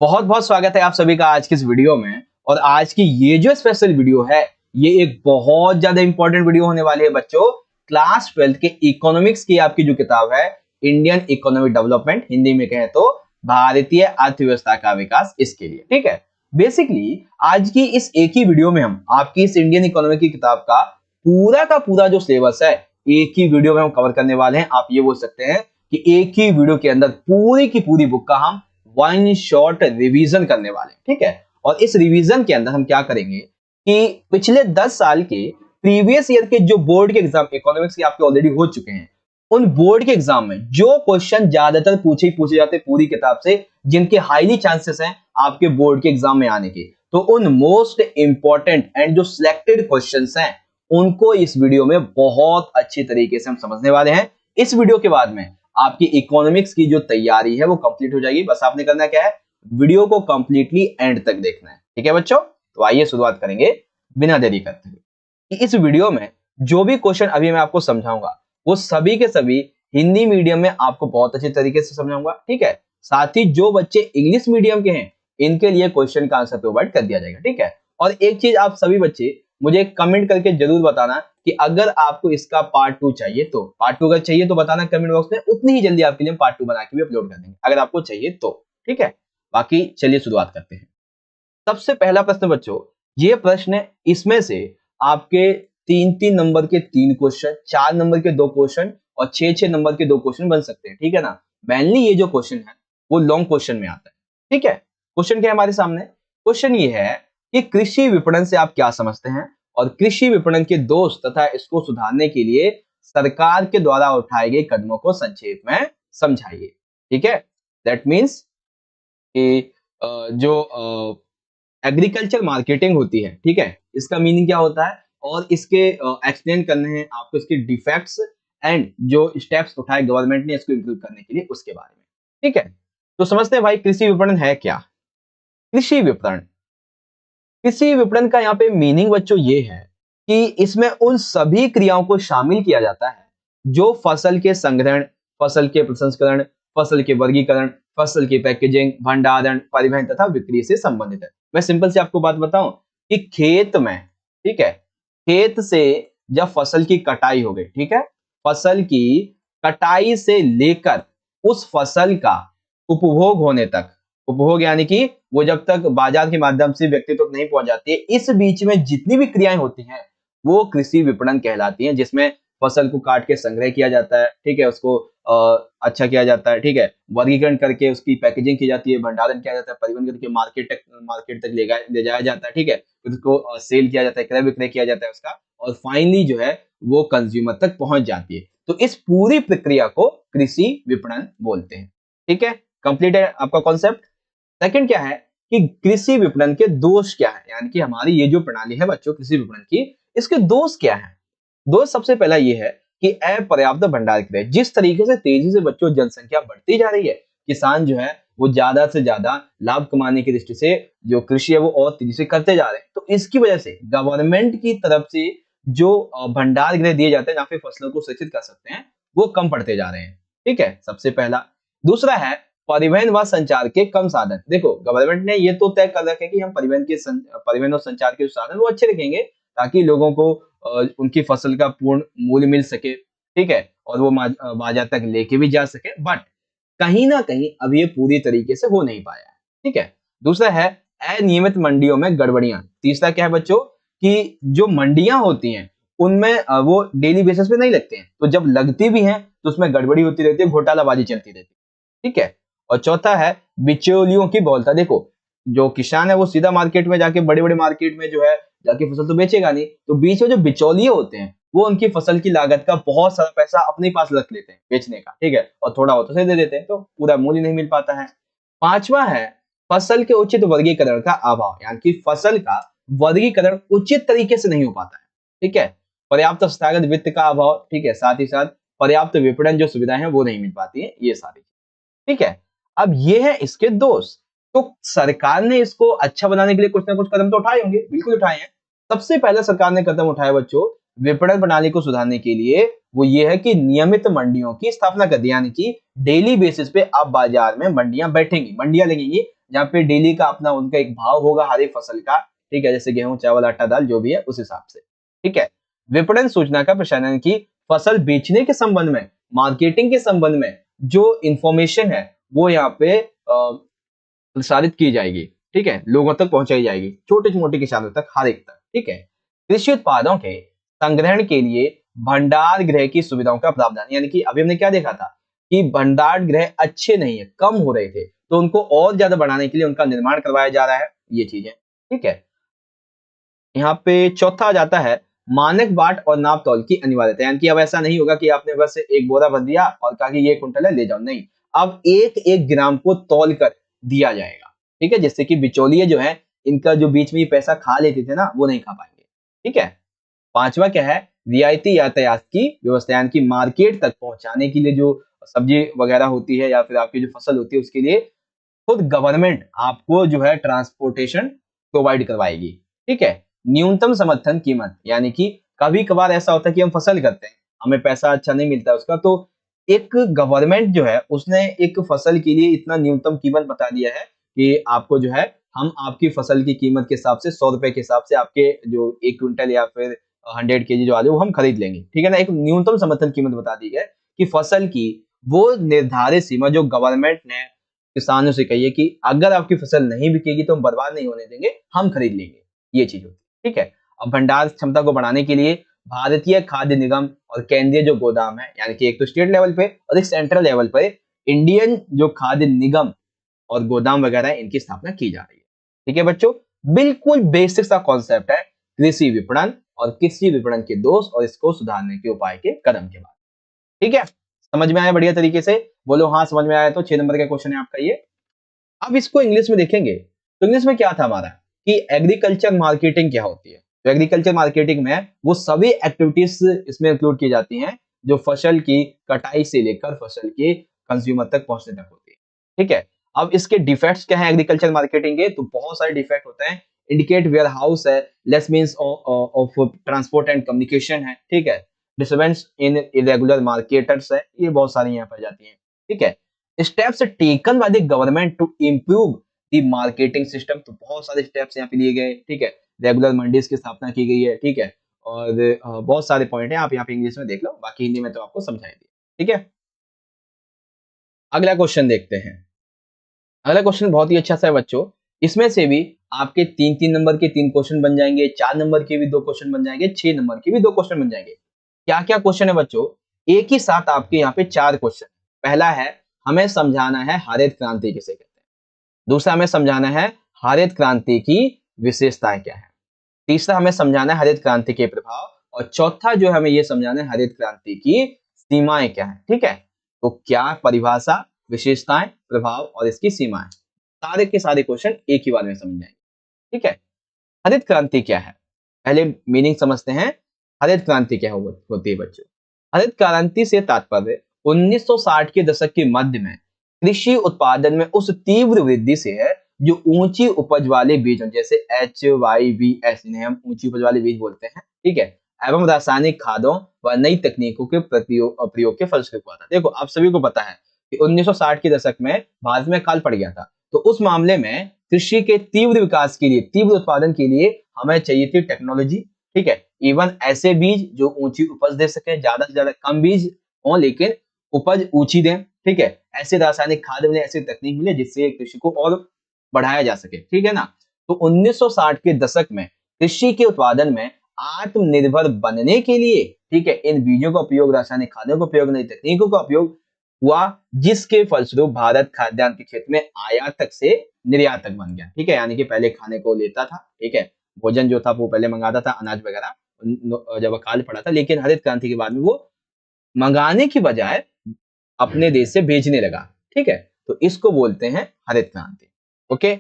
बहुत बहुत स्वागत है आप सभी का आज की इस वीडियो में। और आज की ये जो स्पेशल वीडियो है ये एक बहुत ज्यादा इंपॉर्टेंट वीडियो होने वाली है बच्चों। क्लास 12 के इकोनॉमिक्स की आपकी जो किताब है इंडियन इकोनॉमिक डेवलपमेंट, हिंदी में कहें तो भारतीय अर्थव्यवस्था का विकास, इसके लिए ठीक है। बेसिकली आज की इस एक ही वीडियो में हम आपकी इस इंडियन इकोनॉमी की किताब का पूरा जो सिलेबस है एक ही वीडियो में हम कवर करने वाले हैं। आप ये बोल सकते हैं कि एक ही वीडियो के अंदर पूरी की पूरी बुक का हम वन शॉट रिवीजन करने वाले हैं, ठीक है। और इस रिवीजन के अंदर हम क्या करेंगे कि पिछले 10 साल के प्रीवियस ईयर के जो बोर्ड के एग्जाम इकोनॉमिक्स के आपके ऑलरेडी हो चुके हैं, उन बोर्ड के एग्जाम में जो क्वेश्चन ज्यादातर पूछे जाते पूरी किताब से, जिनके हाईली चांसेस हैं आपके बोर्ड के एग्जाम में आने के, तो उन मोस्ट इंपॉर्टेंट एंड जो सिलेक्टेड क्वेश्चंस हैं उनको इस वीडियो में बहुत अच्छी तरीके से हम समझने वाले हैं। इस वीडियो के बाद में आपकी इकोनॉमिक्स की जो तैयारी है वो कंप्लीट हो जाएगी। बस आपने करना क्या है, वीडियो को कंप्लीटली एंड तक देखना है, ठीक है बच्चों। तो आइए शुरुआत करेंगे बिना देरी करते हुए। इस वीडियो में जो भी क्वेश्चन अभी मैं आपको समझाऊंगा वो सभी के सभी हिंदी मीडियम में आपको बहुत अच्छे तरीके से समझाऊंगा, ठीक है। साथ ही जो बच्चे इंग्लिश मीडियम के हैं इनके लिए क्वेश्चन का आंसर प्रोवाइड कर दिया जाएगा, ठीक है। और एक चीज आप सभी बच्चे मुझे कमेंट करके जरूर बताना कि अगर आपको इसका पार्ट 2 चाहिए तो पार्ट 2 अगर चाहिए तो बताना कमेंट बॉक्स में, उतनी ही जल्दी आपके लिए पार्ट 2 बना के भी अपलोड कर देंगे अगर आपको चाहिए तो, ठीक है। बाकी चलिए शुरुआत करते हैं। सबसे पहला प्रश्न बच्चों, ये प्रश्न है, इसमें से आपके 3-3 नंबर के 3 क्वेश्चन, 4 नंबर के 2 क्वेश्चन और 6-6 नंबर के 2 क्वेश्चन बन सकते हैं, ठीक है ना। मेनली ये जो क्वेश्चन है वो लॉन्ग क्वेश्चन में आता है, ठीक है। क्वेश्चन क्या है हमारे सामने, क्वेश्चन ये है कि कृषि विपणन से आप क्या समझते हैं और कृषि विपणन के दोष तथा इसको सुधारने के लिए सरकार के द्वारा उठाए गए कदमों को संक्षेप में समझाइए, ठीक है। दैट मीन्स कि जो एग्रीकल्चर मार्केटिंग होती है, ठीक है, इसका मीनिंग क्या होता है और इसके एक्सप्लेन करने हैं आपको इसके डिफेक्ट्स एंड जो स्टेप्स उठाए गवर्नमेंट ने इसको इम्प्रूव करने के लिए उसके बारे में, ठीक है। तो समझते हैं भाई कृषि विपणन है क्या। कृषि विपणन, कृषि विपणन का यहाँ पे मीनिंग बच्चों ये है कि इसमें उन सभी क्रियाओं को शामिल किया जाता है जो फसल के संग्रहण, फसल के प्रसंस्करण, फसल के वर्गीकरण, फसल की पैकेजिंग, भंडारण, परिवहन तथा बिक्री से संबंधित है। मैं सिंपल से आपको बात बताऊं कि खेत में, ठीक है, खेत से जब फसल की कटाई हो गई, ठीक है, फसल की कटाई से लेकर उस फसल का उपभोग होने तक, उपभोग यानी कि वो जब तक बाजार के माध्यम से व्यक्ति तक नहीं पहुंच जाती है, इस बीच में जितनी भी क्रियाएं होती हैं वो कृषि विपणन कहलाती हैं, जिसमें फसल को काट के संग्रह किया जाता है, ठीक है, उसको अच्छा किया जाता है, ठीक है, वर्गीकरण करके उसकी पैकेजिंग की जाती है, भंडारण किया जाता है, परिवहन करके मार्केट तक ले जाया जाता है, ठीक है, उसको सेल किया जाता है, क्रय विक्रय किया जाता है उसका, और फाइनली जो है वो कंज्यूमर तक पहुंच जाती है। तो इस पूरी प्रक्रिया को कृषि विपणन बोलते हैं, ठीक है। कंप्लीट है आपका कॉन्सेप्ट। सेकंड क्या है कि कृषि विपणन के दोष क्या है, यानी कि हमारी ये जो प्रणाली है बच्चों कृषि विपणन की, इसके दोष क्या है। दोष सबसे पहला ये है कि अपर्याप्त भंडार क्रय। जिस तरीके से तेजी से बच्चों जनसंख्या बढ़ती जा रही है, किसान जो है वो ज्यादा से ज्यादा लाभ कमाने की दृष्टि से जो कृषि है वो और तेजी से करते जा रहे हैं, तो इसकी वजह से गवर्नमेंट की तरफ से जो भंडार गृह दिए जाते हैं जहाँ पे फसलों को सुरक्षित कर सकते हैं वो कम पड़ते जा रहे हैं, ठीक है, सबसे पहला। दूसरा है परिवहन व संचार के कम साधन। देखो गवर्नमेंट ने ये तो तय कर रखा है कि हम परिवहन और संचार के साधन वो अच्छे रखेंगे ताकि लोगों को उनकी फसल का पूर्ण मूल्य मिल सके, ठीक है, और वो बाजार तक लेके भी जा सके, बट कहीं ना कहीं अब ये पूरी तरीके से हो नहीं पाया है, ठीक है। दूसरा है अनियमित मंडियों में गड़बड़ियां। तीसरा क्या है बच्चों कि जो मंडियां होती हैं उनमें वो डेली बेसिस पे नहीं लगते हैं, तो जब लगती भी हैं तो उसमें गड़बड़ी होती रहती है, घोटालाबाजी चलती रहती है, ठीक है। और चौथा है बिचौलियों की बहुलता। देखो जो किसान है वो सीधा मार्केट में जाके बड़े बड़े मार्केट में जो है जाके फसल तो बेचेगा नहीं, तो बीच में जो बिचौलिए होते हैं वो उनकी फसल की लागत का बहुत सारा पैसा अपने पास रख लेते हैं बेचने का, ठीक है, और थोड़ा होता से दे देते हैं, तो पूरा मूल्य नहीं मिल पाता है। पांचवा है फसल के उचित वर्गीकरण का अभाव, यानी कि फसल का वर्गीकरण उचित तरीके से नहीं हो पाता है, ठीक है। पर्याप्त संस्थागत वित्त का अभाव, ठीक है, साथ ही साथ पर्याप्त विपणन जो सुविधाएं हैं वो नहीं मिल पाती है, ये सारी, ठीक है। अब ये है इसके दोष। तो सरकार ने इसको अच्छा बनाने के लिए कुछ ना कुछ कदम तो उठाए होंगे, बिल्कुल उठाए हैं। सबसे पहले सरकार ने कदम उठाया बच्चों विपणन प्रणाली को सुधारने के लिए, वो ये है कि नियमित मंडियों की स्थापना कर दी, यानी कि डेली बेसिस पे अब बाजार में मंडियां बैठेंगी, मंडियां लगेंगी जहाँ पे डेली का अपना उनका एक भाव होगा हर एक फसल का, ठीक है, जैसे गेहूं, चावल, आटा, दाल जो भी है उस हिसाब से, ठीक है। विपणन सूचना का प्रसारण की फसल बेचने के संबंध में, मार्केटिंग के संबंध में जो इंफॉर्मेशन है वो यहाँ पे प्रसारित की जाएगी, ठीक है, लोगों तक पहुंचाई जाएगी, छोटे मोटे किसानों तक, हर एक तक, ठीक है। कृषि उत्पादों के संग्रहण के लिए भंडार गृह की सुविधाओं का प्रावधान, यानी कि अभी हमने क्या देखा था कि भंडार गृह अच्छे नहीं है, कम हो रहे थे, तो उनको और ज्यादा बढ़ाने के लिए उनका निर्माण करवाया जा रहा है, ये चीजें, ठीक है। यहाँ पे चौथा आ जाता है मानक बाट और नाप तौल की अनिवार्यता, यानी कि अब ऐसा नहीं होगा कि आपने बस एक बोरा भर दिया और कहा कि ये कुंटल है ले जाओ, नहीं, अब एक एक ग्राम को तौल कर दिया जाएगा, ठीक है, जिससे कि बिचौलिए जो है इनका जो बीच में ये पैसा खा लेते थे ना वो नहीं खा पाएंगे, ठीक है। पांचवा क्या है, रियायती यातायात की व्यवस्था, यानी कि मार्केट तक पहुंचाने के लिए जो सब्जी वगैरह होती है या फिर आपकी जो फसल होती है उसके लिए खुद गवर्नमेंट आपको जो है ट्रांसपोर्टेशन प्रोवाइड करवाएगी, ठीक है। न्यूनतम समर्थन कीमत, यानी कि कभी कभार ऐसा होता है कि हम फसल करते हैं, हमें पैसा अच्छा नहीं मिलता उसका, तो एक गवर्नमेंट जो है उसने एक फसल के लिए इतना न्यूनतम कीमत बता दिया है कि आपको जो है हम आपकी फसल की कीमत के हिसाब से 100 रुपए के हिसाब से आपके जो 1 क्विंटल या फिर 100 kg जो आलू हम खरीद लेंगे, ठीक है ना। एक न्यूनतम समर्थन कीमत बता दी है कि फसल की वो निर्धारित सीमा जो गवर्नमेंट ने किसानों से कही है कि अगर आपकी फसल नहीं बिकेगी तो हम बर्बाद नहीं होने देंगे, हम खरीद लेंगे, ये चीज होती है, ठीक है। अब भंडार क्षमता को बढ़ाने के लिए भारतीय खाद्य निगम और केंद्रीय जो गोदाम है, यानी कि एक तो स्टेट लेवल पे और एक सेंट्रल लेवल पे इंडियन जो खाद्य निगम और गोदाम वगैरह है, इनकी स्थापना की जा रही है, ठीक है बच्चों। बिल्कुल बेसिक सा कॉन्सेप्ट है कृषि विपणन और कृषि विपणन के दोष और इसको सुधारने के उपाय के कदम के बाद, ठीक है। समझ में आया बढ़िया तरीके से? बोलो हाँ समझ में आया। तो 6 नंबर का क्वेश्चन है आपका ये। अब इसको इंग्लिश में देखेंगे तो इंग्लिश में क्या था हमारा कि एग्रीकल्चर मार्केटिंग क्या होती है। तो एग्रीकल्चर मार्केटिंग में वो सभी एक्टिविटीज इसमें इंक्लूड की जाती हैं जो फसल की कटाई से लेकर फसल के कंज्यूमर तक पहुंचने तक होती है, ठीक है। अब इसके डिफेक्ट्स क्या है एग्रीकल्चर मार्केटिंग के? तो बहुत सारे डिफेक्ट होते हैं। इंडिकेट वेयर हाउस है, less means of transport and communication है, ठीक है। डिस्टर्बेंस इन इरेगुलर मार्केटर्स है, ये बहुत सारी यहाँ पर जाती है, ठीक है। Steps taken by the government to improve the marketing system, तो बहुत सारे स्टेप्स यहाँ पे लिए गए, ठीक है। रेगुलर मंडीज की स्थापना की गई है, ठीक है। और बहुत सारे पॉइंट है, आप यहाँ पे इंग्लिश में देख लो, बाकी हिंदी में तो आपको समझाई दिया, ठीक है। अगला क्वेश्चन देखते हैं। अगला क्वेश्चन बहुत ही अच्छा सा है बच्चों। इसमें से भी आपके 3-3 नंबर के 3 क्वेश्चन बन जाएंगे, 4 नंबर के भी 2 क्वेश्चन बन जाएंगे, 6 नंबर के भी 2 क्वेश्चन बन जाएंगे। क्या क्या क्वेश्चन है बच्चों? एक ही साथ आपके यहाँ पे 4 क्वेश्चन। पहला है हमें समझाना है हरित क्रांति किसे कहते हैं। दूसरा हमें समझाना है हरित क्रांति की विशेषताएं क्या है। तीसरा हमें समझाना है हरित क्रांति के प्रभाव, और चौथा जो हमें ये समझाना है हरित क्रांति की सीमाएं क्या है, ठीक है। तो क्या परिभाषा, विशेषताएं, प्रभाव और इसकी सीमाएं, सारे के सारे क्वेश्चन एक ही बार में समझ जाएंगे, ठीक है। हरित क्रांति क्या है, पहले मीनिंग समझते हैं। हरित क्रांति क्या होती है बच्चों? हरित क्रांति से तात्पर्य 1960 के दशक के मध्य में कृषि उत्पादन में उस तीव्र वृद्धि से है जो ऊंची उपज वाले बीजों जैसे HYVS, इन्हें हम ऊंची उपज वाले बीज बोलते हैं, ठीक है, एवं रासायनिक खादों व नई तकनीकों के प्रयोग के फलस्वरूप हुआ था। देखो आप सभी को पता है कि 1960 के दशक में भारत में काल पड़ गया था, तो उस मामले में कृषि के तीव्र विकास के लिए, तीव्र उत्पादन के लिए हमें चाहिए थी टेक्नोलॉजी, ठीक है। इवन ऐसे बीज जो ऊंची उपज दे सके, ज्यादा से ज्यादा कम बीज हो लेकिन उपज ऊंची दें, ठीक है। ऐसे रासायनिक खाद मिले, ऐसी तकनीक मिले जिससे कृषि को और बढ़ाया जा सके, ठीक है ना। तो 1960 के दशक में कृषि के उत्पादन में आत्मनिर्भर बनने के लिए, ठीक है, इन बीजों का उपयोग, रासायनिक खादों का उपयोग, नई तकनीकों का उपयोग हुआ, जिसके फलस्वरूप भारत खाद्यान्न के क्षेत्र में आयातक से निर्यातक बन गया, ठीक है। यानी कि पहले खाने को लेता था, ठीक है, भोजन जो था वो पहले मंगाता था, अनाज वगैरह जब अकाल पड़ा था, लेकिन हरित क्रांति के बाद में वो मंगाने की बजाय अपने देश से भेजने लगा, ठीक है। तो इसको बोलते हैं हरित क्रांति, ओके।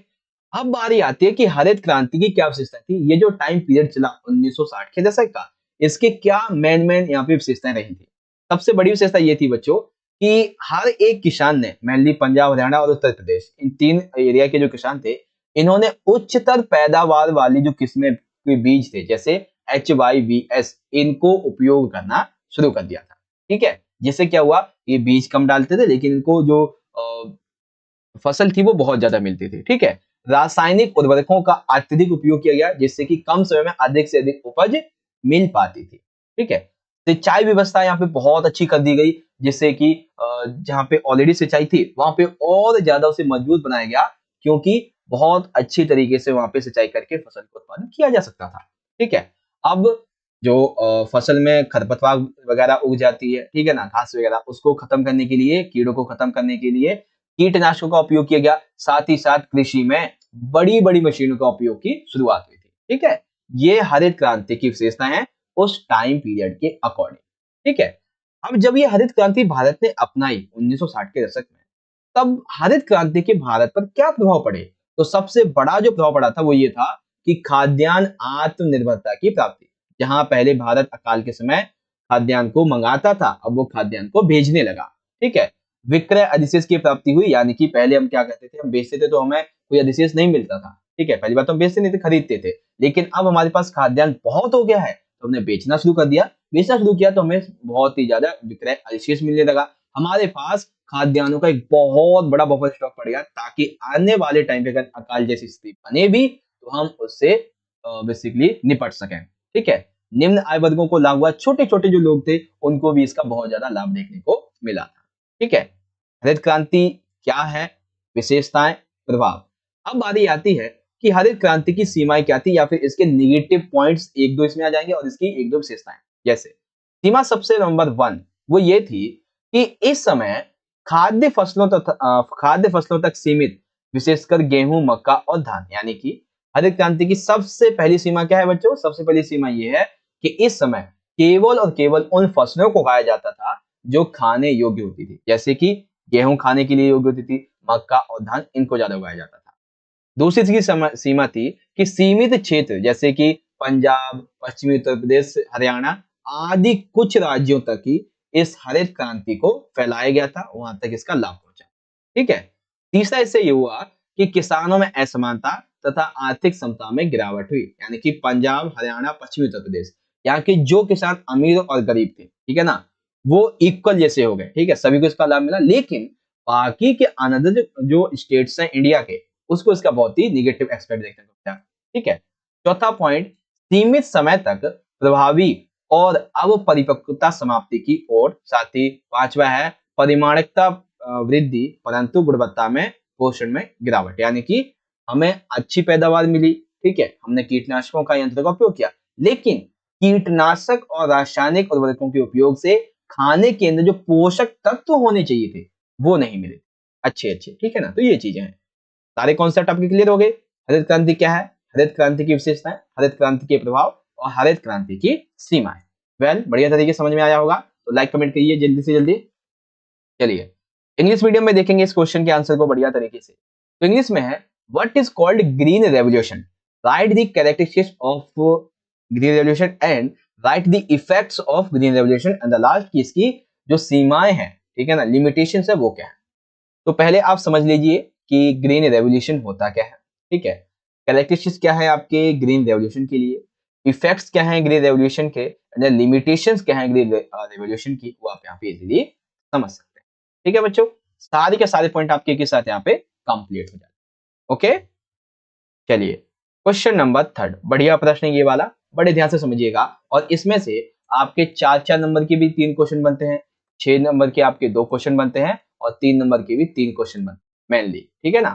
अब बारी आती है कि हरित क्रांति की क्या विशेषता थी। ये जो टाइम पीरियड चला 1960 के दशक का, इसके क्या मेन यहाँ पे विशेषताएं रही थी। सबसे बड़ी विशेषता ये थी बच्चों कि हर एक किसान ने, मेनली पंजाब, हरियाणा और उत्तर प्रदेश, इन 3 एरिया के जो किसान थे, इन्होंने उच्चतर पैदावार वाली जो किस्में के बीज थे जैसे HYVS, इनको उपयोग करना शुरू कर दिया था, ठीक है। जिससे क्या हुआ, ये बीज कम डालते थे लेकिन इनको जो फसल थी वो बहुत ज्यादा मिलती थी। ठीक है, रासायनिक उर्वरकों का अत्यधिक उपयोग किया गया जिससे कि कम समय में अधिक से अधिक उपज मिल पाती थी। ठीक है, सिंचाई व्यवस्था यहाँ पे बहुत अच्छी कर दी गई जिससे कि जहाँ पे ऑलरेडी सिंचाई थी वहां पे और ज्यादा उसे मजबूत बनाया गया क्योंकि बहुत अच्छी तरीके से वहां पे सिंचाई करके फसल का उत्पादन किया जा सकता था। ठीक है, अब जो फसल में खरपतवार वगैरह उग जाती है, ठीक है ना, घास वगैरह, उसको खत्म करने के लिए, कीड़ों को खत्म करने के लिए कीटनाशकों का उपयोग किया गया। साथ ही साथ कृषि में बड़ी बड़ी मशीनों का उपयोग की शुरुआत हुई थी। ठीक है, ये हरित क्रांति की विशेषताएं हैं उस टाइम पीरियड के अकॉर्डिंग। ठीक है, अब जब ये हरित क्रांति भारत ने अपनाई 1960 के दशक में, तब हरित क्रांति के भारत पर क्या प्रभाव पड़े? तो सबसे बड़ा जो प्रभाव पड़ा था वो ये था कि खाद्यान्न आत्मनिर्भरता की प्राप्ति। जहां पहले भारत अकाल के समय खाद्यान्न को मंगाता था, अब वो खाद्यान्न को भेजने लगा। ठीक है, विक्रय अधिशेष की प्राप्ति हुई, यानी कि पहले हम क्या करते थे, हम बेचते थे तो हमें कोई अधिशेष नहीं मिलता था। ठीक है, पहली बात तो हम बेचते नहीं थे, खरीदते थे। लेकिन अब हमारे पास खाद्यान्न बहुत हो गया है तो हमने बेचना शुरू कर दिया। बेचना शुरू किया तो हमें बहुत ही ज्यादा विक्रय अधिशेष मिलने लगा। हमारे पास खाद्यान्नों का एक बहुत बड़ा बफर स्टॉक पड़ गया ताकि आने वाले टाइम पे अगर अकाल जैसी स्थिति बने भी तो हम उससे बेसिकली निपट सकें। ठीक है, निम्न आय वर्गों को लाभ हुआ, छोटे छोटे जो लोग थे उनको भी इसका बहुत ज्यादा लाभ देखने को मिला था। ठीक है, हरित क्रांति क्या है, विशेषताएं, प्रभाव। अब बारी आती है कि हरित क्रांति की सीमाएं क्या थी या फिर इसके नेगेटिव पॉइंट्स एक दो इसमें आ जाएंगे और इसकी एक दो विशेषताएं। जैसे सीमा सबसे नंबर 1 वो ये थी कि इस समय खाद्य फसलों तक सीमित, विशेषकर गेहूं, मक्का और धान। यानी कि हरित क्रांति की सबसे पहली सीमा क्या है बच्चों? सबसे पहली सीमा ये है कि इस समय केवल और केवल उन फसलों को उगाया जाता था जो खाने योग्य होती थी। जैसे कि गेहूं खाने के लिए योग्य होती थी, मक्का और धान इनको ज्यादा उगाया जाता था। दूसरी की सीमा थी कि सीमित क्षेत्र जैसे कि पंजाब, पश्चिमी उत्तर प्रदेश, हरियाणा आदि कुछ राज्यों तक ही इस हरित क्रांति को फैलाया गया था, वहां तक इसका लाभ पहुंचा। ठीक है, तीसरा इससे ये हुआ कि किसानों में असमानता तथा आर्थिक क्षमता में गिरावट हुई। यानी कि पंजाब, हरियाणा, पश्चिमी उत्तर प्रदेश, यहाँ के जो किसान अमीर और गरीब थे, ठीक है ना, वो इक्वल जैसे हो गए। ठीक है, सभी को इसका लाभ मिला। लेकिन बाकी के अनदर जो स्टेट्स हैं इंडिया के, उसको इसका बहुत ही निगेटिव एक्सपेक्ट देखने को मिला। ठीक है, चौथा पॉइंट, सीमित समय तक प्रभावी और अब परिपक्वता समाप्ति की ओर। साथ ही पांचवा है परिमाणिकता वृद्धि परंतु गुणवत्ता में, पोषण में गिरावट। यानी कि हमें अच्छी पैदावार मिली, ठीक है, हमने कीटनाशकों का यंत्र का उपयोग किया, लेकिन कीटनाशक और रासायनिक उर्वरकों के उपयोग से खाने के अंदर जो पोषक तत्व होने चाहिए थे वो नहीं मिले अच्छे अच्छे। ठीक है ना, तो ये चीजें हैं। सारे कॉन्सेप्ट आपके क्लियर हो गए। हरित क्रांति क्या है, हरित क्रांति की विशेषताएं, हरित क्रांति के प्रभाव और हरित क्रांति की सीमाएं। वेल, बढ़िया तरीके समझ में आया होगा तो लाइक कमेंट करिए जल्दी से जल्दी। चलिए इंग्लिश मीडियम में देखेंगे इस क्वेश्चन के आंसर को बढ़िया तरीके से। तो इंग्लिश में है, what is called green revolution, right the characteristics of green revolution and right the effects of green revolution and the last की इसकी जो सीमाएं हैं, ठीक है ना, लिमिटेशंस है वो क्या है। तो पहले आप समझ लीजिए कि ग्रीन रेवोल्यूशन होता क्या है। ठीक है, कैरेक्टरिस्टिक्स क्या है आपके ग्रीन रेवोल्यूशन के लिए, इफेक्ट्स क्या है ग्रीन रेवोल्यूशन के, लिमिटेशंस क्या है ग्रीन रेवोल्यूशन की, वो आप यहाँ पे इजीली समझ सकते हैं। ठीक है बच्चों, सारे के सारे पॉइंट आपके के साथ यहाँ पे कंप्लीट हो जाते हैं। ओके, चलिए क्वेश्चन नंबर 3, बढ़िया प्रश्न है ये वाला, बड़े ध्यान से समझिएगा। और इसमें से आपके 4-4 नंबर के भी 3 क्वेश्चन बनते हैं, 6 नंबर के आपके 2 क्वेश्चन बनते हैं और 3 नंबर के भी 3 क्वेश्चन बनते हैं मेनली। ठीक है ना।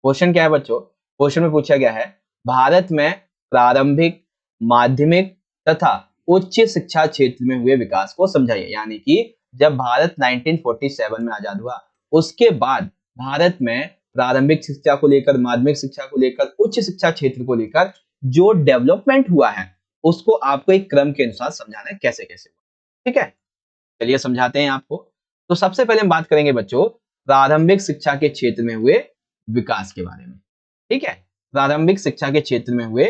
क्वेश्चन क्या है बच्चों, क्वेश्चन में पूछा गया है भारत में प्रारंभिक, माध्यमिक तथा उच्च शिक्षा क्षेत्र में हुए विकास को समझाइए। यानी कि जब भारत 1947 में आजाद हुआ उसके बाद भारत में प्रारंभिक शिक्षा को लेकर, माध्यमिक शिक्षा को लेकर, उच्च शिक्षा क्षेत्र को लेकर जो डेवलपमेंट हुआ है उसको आपको एक क्रम के अनुसार समझाना है कैसे कैसे हुआ। ठीक है, चलिए समझाते हैं आपको। तो सबसे पहले हम बात करेंगे बच्चों प्रारंभिक शिक्षा के क्षेत्र में हुए विकास के बारे में। ठीक है, प्रारंभिक शिक्षा के क्षेत्र में हुए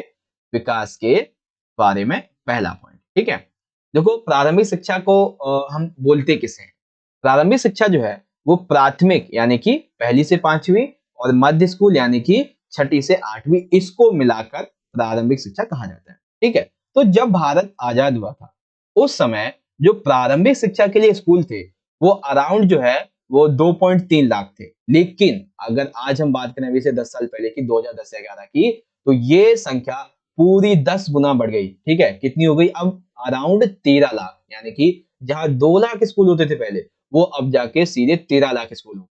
विकास के बारे में पहला पॉइंट। ठीक है, देखो प्रारंभिक शिक्षा को हम बोलते किसे हैं। प्रारंभिक शिक्षा जो है वो प्राथमिक यानी कि 1 से 5वीं और मध्य स्कूल यानी कि 6 से 8वीं, इसको मिलाकर प्रारंभिक शिक्षा कहा जाता है। ठीक है, तो जब भारत आजाद हुआ था उस समय जो प्रारंभिक शिक्षा के लिए स्कूल थे वो अराउंड जो है वो 2.3 लाख थे। लेकिन अगर आज हम बात करें अभी से 10 साल पहले की, 2010 से 11 की, तो ये संख्या पूरी 10 गुना बढ़ गई। ठीक है, कितनी हो गई अब? अराउंड 13 लाख, यानी कि जहां 2 लाख स्कूल होते थे पहले, वो अब जाके सीधे 13 लाख स्कूल हो।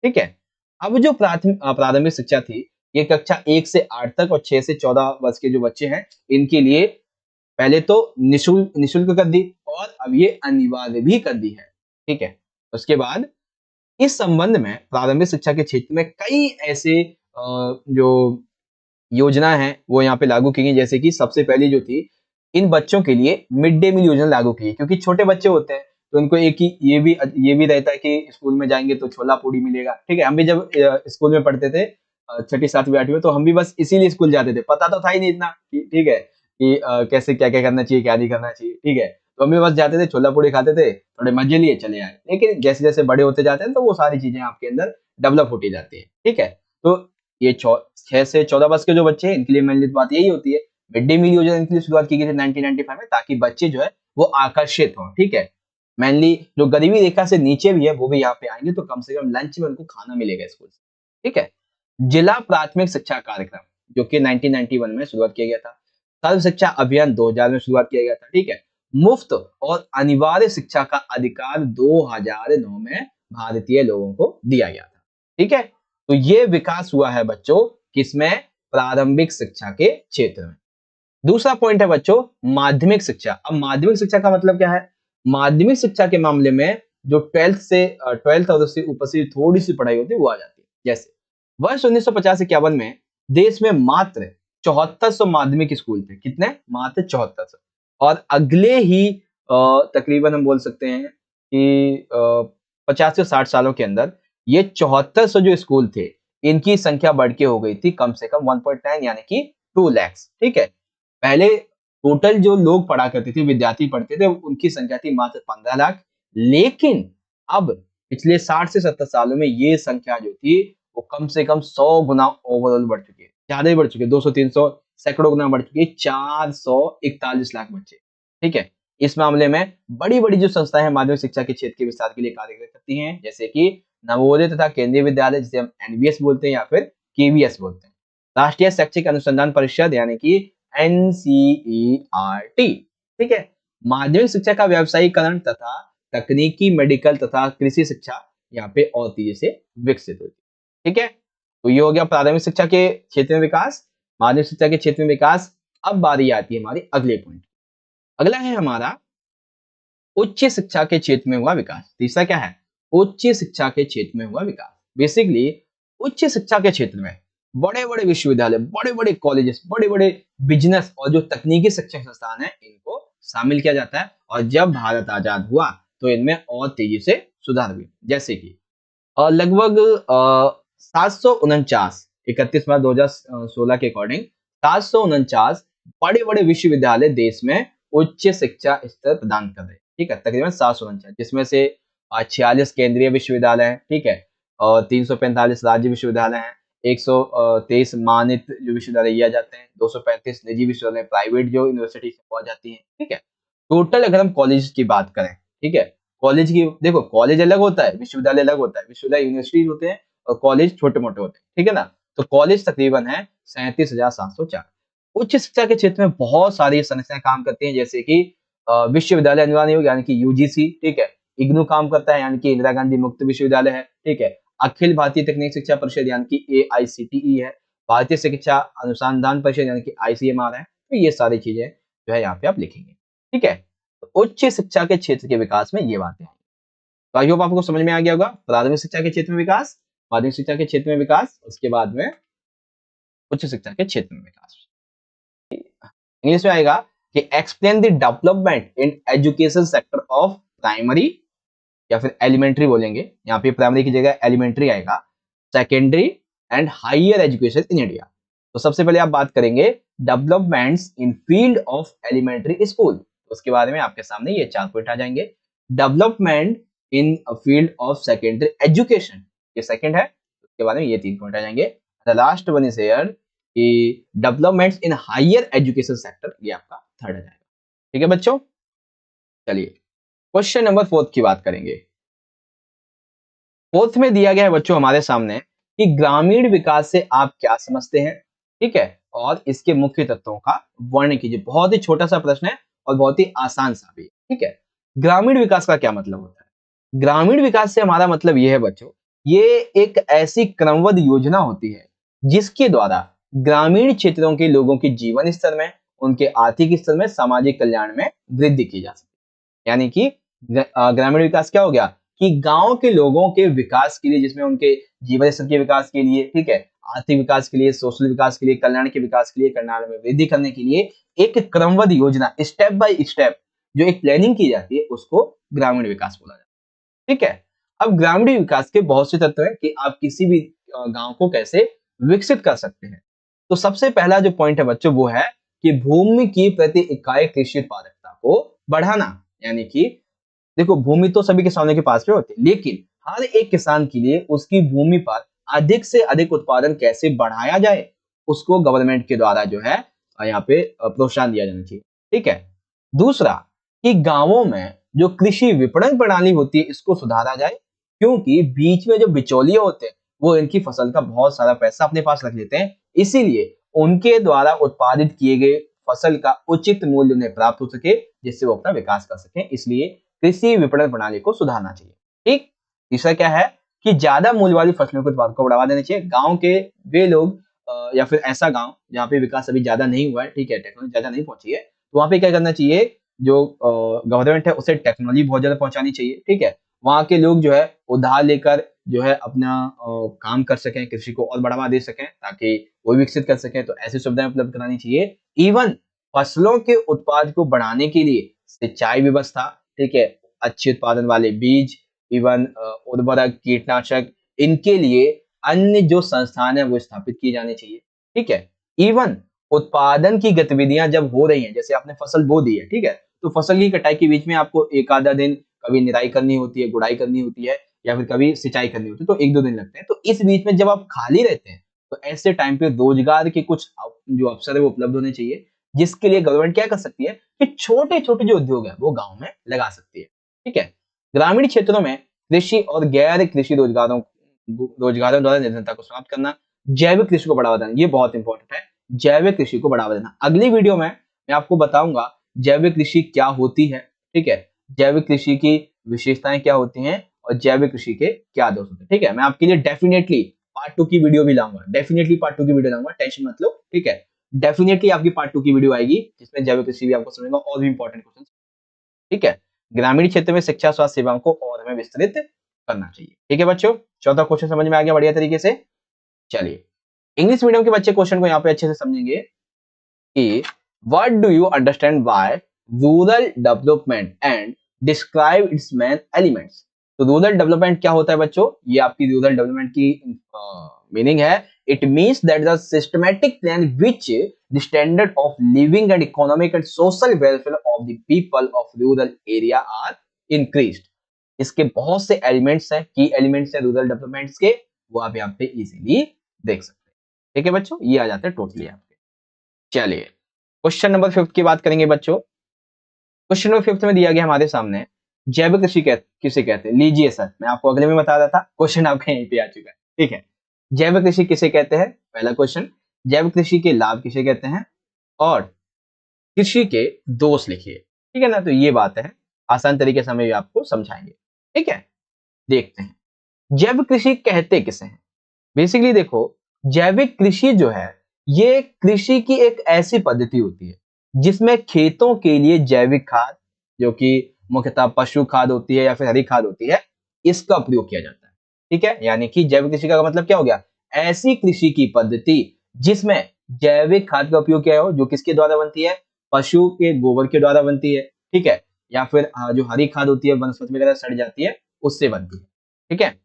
ठीक है, अब जो प्राथमिक शिक्षा थी, ये कक्षा 1 से 8 तक और 6 से 14 वर्ष के जो बच्चे हैं, इनके लिए पहले तो निशुल्क कर दी और अब ये अनिवार्य भी कर दी है। ठीक है, उसके बाद इस संबंध में प्रारंभिक शिक्षा के क्षेत्र में कई ऐसे जो योजना है वो यहाँ पे लागू की गई। जैसे कि सबसे पहली जो थी, इन बच्चों के लिए मिड डे मील योजना लागू की, क्योंकि छोटे बच्चे होते हैं तो उनको एक ही ये भी रहता है कि स्कूल में जाएंगे तो छोला पूड़ी मिलेगा। ठीक है, हम भी जब स्कूल में पढ़ते थे, छठी सातवीं आठवीं में, तो हम भी बस इसीलिए स्कूल जाते थे, पता तो था ही नहीं इतना ठीक है कि कैसे क्या क्या करना चाहिए, क्या नहीं करना चाहिए। ठीक है, तो हम भी बस जाते थे, छोला पूड़ी खाते थे, थोड़े मजे लिए चले आए। लेकिन जैसे जैसे बड़े होते जाते हैं तो वो सारी चीजें आपके अंदर डेवलप होती जाती है। ठीक है, तो ये 6 से 14 वर्ष के जो बच्चे हैं, इनके लिए मेनली बात यही होती है। मिड डे मील योजना इनके लिए शुरुआत की गई थी 1995 में, ताकि बच्चे जो है वो आकर्षित हों। ठीक है, मेनली जो गरीबी रेखा से नीचे भी है वो भी यहाँ पे आएंगे, तो कम से कम लंच में उनको खाना मिलेगा स्कूल से। ठीक है, जिला प्राथमिक शिक्षा कार्यक्रम, जो कि 1991 में शुरुआत किया गया था। सर्व शिक्षा अभियान 2000 में शुरुआत किया गया था। ठीक है, मुफ्त और अनिवार्य शिक्षा का अधिकार 2009 में भारतीय लोगों को दिया गया था। ठीक है, तो ये विकास हुआ है बच्चों किसमें? प्रारंभिक शिक्षा के क्षेत्र में। दूसरा पॉइंट है बच्चों, माध्यमिक शिक्षा। अब माध्यमिक शिक्षा का मतलब क्या है? माध्यमिक शिक्षा के मामले में जो 12th और उससे ऊपर से थोड़ी सी पढ़ाई होती है वो आ जाती है। जैसे वर्ष 1950-51 में देश में मात्र 7400 माध्यमिक स्कूल थे। कितने? मात्र 7400। और अगले ही तकरीबन हम बोल सकते हैं कि 50 से 60 सालों के अंदर ये 7400 जो स्कूल थे, इनकी संख्या बढ़ के हो गई थी कम से कम 1.9, यानी कि 2 लाख। ठीक है, पहले टोटल जो लोग पढ़ा करते थे, विद्यार्थी पढ़ते थे, उनकी संख्या थी मात्र 15 लाख। लेकिन अब पिछले 60 से 70 सालों में ये संख्या जो थी वो कम से कम 100 गुना ओवरऑल बढ़ चुकी है। ज्यादा ही बढ़ चुकी है, 200-300 सैकड़ों गुना बढ़ चुकी है, 441 लाख बच्चे। ठीक है, इस मामले में बड़ी बड़ी जो संस्थाएं हैं माध्यमिक शिक्षा के क्षेत्र के विस्तार के लिए कार्य करती हैं, जैसे कि नवोदय तथा केंद्रीय विद्यालय, जिसे हम एनवीएस बोलते हैं या फिर केवीएस बोलते हैं, राष्ट्रीय शैक्षिक अनुसंधान परिषद यानी कि एनसीईआरटी। ठीक है, माध्यमिक शिक्षा का व्यावसायीकरण तथा तकनीकी, मेडिकल तथा कृषि शिक्षा यहाँ पे और तेजी से विकसित होती है। ठीक है, तो ये हो गया प्राथमिक शिक्षा के क्षेत्र में विकास, माध्यमिक शिक्षा के क्षेत्र में विकास। अब बारी आती है हमारी अगले पॉइंट। अगला है हमारा उच्च शिक्षा के क्षेत्र में हुआ विकास। तीसरा क्या है? उच्च शिक्षा के क्षेत्र में हुआ विकास। बेसिकली उच्च शिक्षा के क्षेत्र में बड़े बड़े विश्वविद्यालय, बड़े बड़े कॉलेजेस, बड़े बड़े बिजनेस और जो तकनीकी शिक्षण संस्थान है, इनको शामिल किया जाता है। और जब भारत आजाद हुआ तो इनमें और तेजी से सुधार हुए। जैसे कि लगभग 749, 31 मार्च 2016 के अकॉर्डिंग 749 बड़े बड़े विश्वविद्यालय देश में उच्च शिक्षा स्तर प्रदान कर रहे हैं। ठीक है, तकरीबन 749, जिसमें से 46 केंद्रीय विश्वविद्यालय हैं। ठीक है, और 345 राज्य विश्वविद्यालय हैं, 123 मानित जो विश्वविद्यालय किया जाते हैं, 235 निजी विश्वविद्यालय, प्राइवेट जो यूनिवर्सिटी से पहुंच जाती है। ठीक है, टोटल अगर हम कॉलेज की बात करें, ठीक है, कॉलेज की देखो, कॉलेज अलग होता है, विश्वविद्यालय अलग होता है। विश्वविद्यालय यूनिवर्सिटीज होते हैं और कॉलेज छोटे मोटे होते हैं। ठीक है ना, तो कॉलेज तकरीबन है 37,704। उच्च शिक्षा के क्षेत्र में बहुत सारी संस्थाएं काम करती हैं, जैसे कि विश्वविद्यालय अनुदान आयोग यानी कि यूजीसी। ठीक है, इग्नू काम करता है, यानी कि इंदिरा गांधी मुक्त विश्वविद्यालय है। ठीक है, अखिल भारतीय तकनीक शिक्षा परिषद यानी कि एआईसीटीई है, भारतीय शिक्षा अनुसंधान परिषद यानी कि आईसीएमआर है। तो ये सारी चीजें जो है यहाँ पे आप लिखेंगे। ठीक है, तो उच्च शिक्षा के क्षेत्र के विकास में ये बातें हैं। तो आई होप आपको समझ में आ गया होगा। प्राथमिक शिक्षा के क्षेत्र में विकास, माध्यमिक शिक्षा के क्षेत्र में विकास, उसके बाद में उच्च शिक्षा के क्षेत्र में विकास। इंग्लिश में आएगा कि explain the development in education sector of primary या फिर एलिमेंट्री बोलेंगे, यहाँ पे प्राइमरी की जगह एलिमेंट्री आएगा, secondary and higher education in India. तो सबसे पहले आप बात करेंगे developments in field of elementary school. उसके बारे में आपके सामने ये 4 पॉइंट आ जाएंगे। Development in field of secondary education, ये सेकंड है, उसके बारे में ये 3 पॉइंट आ जाएंगे। The last one is here कि developments in higher education sector, ये आपका थर्ड आ जाएगा। ठीक है बच्चों, चलिए क्वेश्चन नंबर 4 की बात करेंगे। फोर्थ में दिया गया है बच्चों हमारे सामने कि ग्रामीण विकास से आप क्या समझते हैं, ठीक है, और इसके मुख्य तत्वों का वर्णन कीजिए। बहुत ही छोटा सा प्रश्न है और बहुत ही आसान सा भी है, ठीक है। ग्रामीण विकास का क्या मतलब होता है? ग्रामीण विकास से हमारा मतलब यह है बच्चों, ये एक ऐसी क्रमबद्ध योजना होती है जिसके द्वारा ग्रामीण क्षेत्रों के लोगों के जीवन स्तर में, उनके आर्थिक स्तर में, सामाजिक कल्याण में वृद्धि की जा सकती है। यानी कि ग्रामीण विकास क्या हो गया कि गांव के लोगों के विकास के लिए, जिसमें उनके जीवन स्तर के विकास के लिए, ठीक है, आर्थिक विकास के लिए, सोशल विकास के लिए, कल्याण के विकास के लिए, कल्याण में वृद्धि करने के लिए एक क्रमबद्ध योजना, स्टेप बाय स्टेप जो एक प्लानिंग की जाती है, उसको ग्रामीण विकास बोला जाता है, ठीक है। अब ग्रामीण विकास के बहुत से तत्व हैं कि आप किसी भी गांव को कैसे विकसित कर सकते हैं। तो सबसे पहला जो पॉइंट है बच्चों वो है कि भूमि की प्रति इकाई कृषि उत्पादकता को बढ़ाना। यानी कि देखो, भूमि तो सभी किसानों के पास में होती है, लेकिन हर एक किसान के लिए उसकी भूमि पर अधिक से अधिक उत्पादन कैसे बढ़ाया जाए, उसको गवर्नमेंट के द्वारा जो है यहाँ पे प्रोत्साहन दिया जाना चाहिए, ठीक है। दूसरा कि गांवों में जो कृषि विपणन प्रणाली होती है इसको सुधारा जाए, क्योंकि बीच में जो बिचौलिए होते हैं वो इनकी फसल का बहुत सारा पैसा अपने पास रख लेते हैं, इसीलिए उनके द्वारा उत्पादित किए गए फसल का उचित मूल्य उन्हें प्राप्त हो सके, जिससे वो अपना विकास कर सके। इसलिए कृषि विपणन प्रणाली को सुधारना चाहिए, ठीक। तीसरा क्या है कि ज्यादा मूल्य वाली फसलों के उत्पादन को बढ़ावा देना चाहिए। गांव के वे लोग या फिर ऐसा गांव जहाँ पे विकास अभी ज्यादा नहीं हुआ है, ठीक है, टेक्नोलॉजी ज्यादा नहीं पहुंची है, तो वहाँ पे क्या करना चाहिए, जो गवर्नमेंट है उसे टेक्नोलॉजी बहुत ज्यादा पहुंचानी चाहिए, ठीक है। वहाँ के लोग जो है उधार लेकर जो है अपना काम कर सकें, कृषि को और बढ़ावा दे सकें, ताकि वो विकसित कर सकें। तो ऐसी सुविधाएं उपलब्ध करानी चाहिए। इवन फसलों के उत्पाद को बढ़ाने के लिए सिंचाई व्यवस्था, ठीक है, अच्छे उत्पादन वाले बीज, इवन उर्वरक, कीटनाशक, इनके लिए अन्य जो संस्थान है वो स्थापित किए जाने चाहिए, ठीक है। इवन उत्पादन की गतिविधियां जब हो रही हैं, जैसे आपने फसल बो दी है, ठीक है, तो फसल की कटाई के बीच में आपको एक आधा दिन कभी निराई करनी होती है, गुड़ाई करनी होती है, या फिर कभी सिंचाई करनी होती है, तो एक दो दिन लगते हैं। तो इस बीच में जब आप खाली रहते हैं, तो ऐसे टाइम पे रोजगार के कुछ जो अवसर है वो उपलब्ध होने चाहिए, जिसके लिए गवर्नमेंट क्या कर सकती है कि छोटे छोटे जो उद्योग है वो गांव में लगा सकती है, ठीक है। ग्रामीण क्षेत्रों में कृषि और गैर कृषि रोजगारों रोजगारों द्वारा निर्धनता को समाप्त करना, जैविक कृषि को बढ़ावा देना, ये बहुत इंपॉर्टेंट है। जैविक कृषि को बढ़ावा देना, अगली वीडियो में मैं आपको बताऊंगा जैविक कृषि क्या होती है, ठीक है, जैविक कृषि की विशेषताएं क्या होती हैं और जैविक कृषि के क्या दोष होते हैं, ठीक है। मैं आपके लिए डेफिनेटली पार्ट 2 की वीडियो भी लाऊंगा, डेफिनेटली पार्ट 2 की वीडियो लाऊंगा, टेंशन मत लो, ठीक है। डेफिनेटली आपकी पार्ट 2 की वीडियो आएगी जिसमें जैविक कृषि भी आपको समझेगा और भी इंपॉर्टेंट क्वेश्चन, ठीक है। ग्रामीण क्षेत्र में शिक्षा स्वास्थ्य सेवाओं को और हमें विस्तृत करना चाहिए, ठीक है बच्चों। चौथा क्वेश्चन समझ में आ गया बढ़िया तरीके से। चलिए, इंग्लिश मीडियम के बच्चे क्वेश्चन को यहाँ पे अच्छे से समझेंगे कि what do you understand by rural development and describe its main elements. तो रूरल डेवलपमेंट क्या होता है बच्चों, ये आपकी रूरल डेवलपमेंट की मीनिंग है। It means that the systematic plan which the standard of living and economic and social welfare of the people of rural area are increased. इसके बहुत से एलिमेंट्स हैं, की एलिमेंट्स हैं रूरल डेवलपमेंट्स के, वो आप यहाँ पे इजीली देख सकते हैं, ठीक है बच्चों। ये आ जाते हैं टोटली आपके। चलिए, क्वेश्चन नंबर 5 की बात करेंगे बच्चों। क्वेश्चन नंबर 5 में दिया गया हमारे सामने, जैविक कृषि किसे कहते हैं। लीजिए सर, मैं आपको अगले में बता रहा था, क्वेश्चन आपके यहीं पे आ चुका है, ठीक है। जैविक कृषि किसे कहते हैं, पहला क्वेश्चन। जैविक कृषि के लाभ किसे कहते हैं और कृषि के दोष लिखिए, ठीक है ना। तो ये बात है, आसान तरीके से हम ये आपको समझाएंगे, ठीक है। देखते हैं जैविक कृषि कहते किसे हैं। बेसिकली देखो, जैविक कृषि जो है ये कृषि की एक ऐसी पद्धति होती है जिसमें खेतों के लिए जैविक खाद, जो कि मुख्यतः पशु खाद होती है या फिर हरी खाद होती है, इसका प्रयोग किया जाता है, ठीक है। यानी कि जैविक कृषि का मतलब क्या हो गया, ऐसी कृषि की पद्धति जिसमें जैविक खाद का उपयोग किया हो, जो किसके द्वारा बनती है, पशु के गोबर के द्वारा बनती है, ठीक है, या फिर जो हरी खाद होती है वनस्पति वगैरह सड़ जाती है उससे बनती है, ठीक है।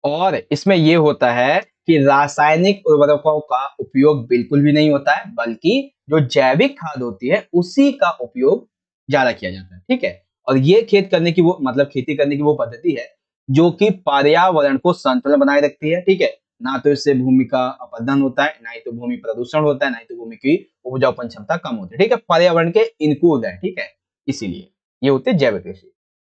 और इसमें यह होता है कि रासायनिक उर्वरकों का उपयोग बिल्कुल भी नहीं होता है, बल्कि जो जैविक खाद होती है उसी का उपयोग ज्यादा किया जाता है, ठीक है। और ये खेत करने की वो मतलब खेती करने की वो पद्धति है जो कि पर्यावरण को संतुलन बनाए रखती है, ठीक है। ना तो इससे भूमि का अपरदन होता है, ना ही तो भूमि प्रदूषण होता है, ना ही तो भूमि की उपजाऊपन क्षमता कम होती है, ठीक है। पर्यावरण के अनुकूल है, ठीक है, इसीलिए ये होते हैं जैविक कृषि।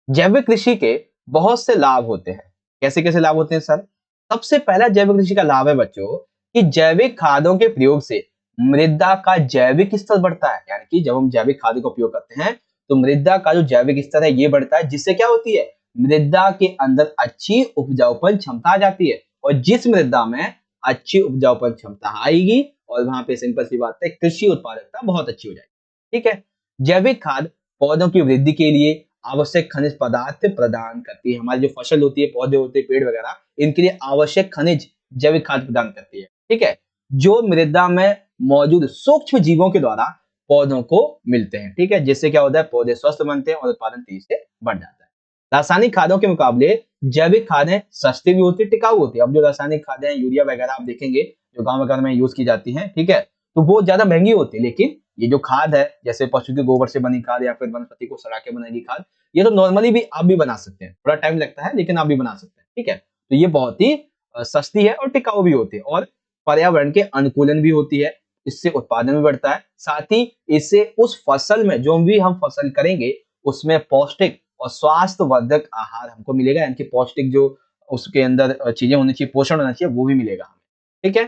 जैविक कृषि के बहुत से लाभ होते हैं। कैसे कैसे लाभ होते हैं सर? सबसे पहला जैविक कृषि का लाभ है बच्चों कि जैविक खादों के प्रयोग से मृदा का जैविक स्तर बढ़ता है। यानी कि जब हम जैविक खाद का उपयोग करते हैं तो मृदा का जो जैविक स्तर है ये बढ़ता है, जिससे क्या होती है, मृदा के अंदर अच्छी उपजाऊपन क्षमता आ जाती है। और जिस मृदा में अच्छी उपजाऊपन क्षमता आएगी और वहां पे सिंपल सी बात है कृषि उत्पादकता बहुत अच्छी हो जाएगी। ठीक है। जैविक खाद पौधों की वृद्धि के लिए आवश्यक खनिज पदार्थ प्रदान करती है। हमारी जो फसल होती है, पौधे होते हैं, पेड़ वगैरह, इनके लिए आवश्यक खनिज जैविक खाद प्रदान करती है। ठीक है। जो मृदा में मौजूद सूक्ष्म जीवों के द्वारा पौधों को मिलते हैं। ठीक है। जिससे क्या होता है, पौधे स्वस्थ बनते हैं और उत्पादन तेजी से बढ़ जाता है। रासायनिक खादों के मुकाबले जैविक खादें सस्ती भी होती है, टिकाऊ होती है। अब जो रासायनिक खादें यूरिया वगैरह आप देखेंगे जो गांव वगैरह में यूज की जाती हैं, ठीक है, तो वो ज्यादा महंगी होती है। लेकिन ये जो खाद है, जैसे पशु के गोबर से बनी खाद या फिर वनस्पति को सड़ा के बनाई खाद, ये तो नॉर्मली भी आप भी बना सकते हैं। थोड़ा टाइम लगता है लेकिन आप भी बना सकते हैं। ठीक है। तो ये बहुत ही सस्ती है और टिकाऊ भी होती है और पर्यावरण के अनुकूलन भी होती है। इससे उत्पादन भी बढ़ता है। साथ ही इससे उस फसल में जो भी हम फसल करेंगे उसमें पौष्टिक और स्वास्थ्यवर्धक आहार हमको मिलेगा। यानी कि पौष्टिक जो उसके अंदर चीजें होनी चाहिए, पोषण होना चाहिए, वो भी मिलेगा हमें। ठीक है।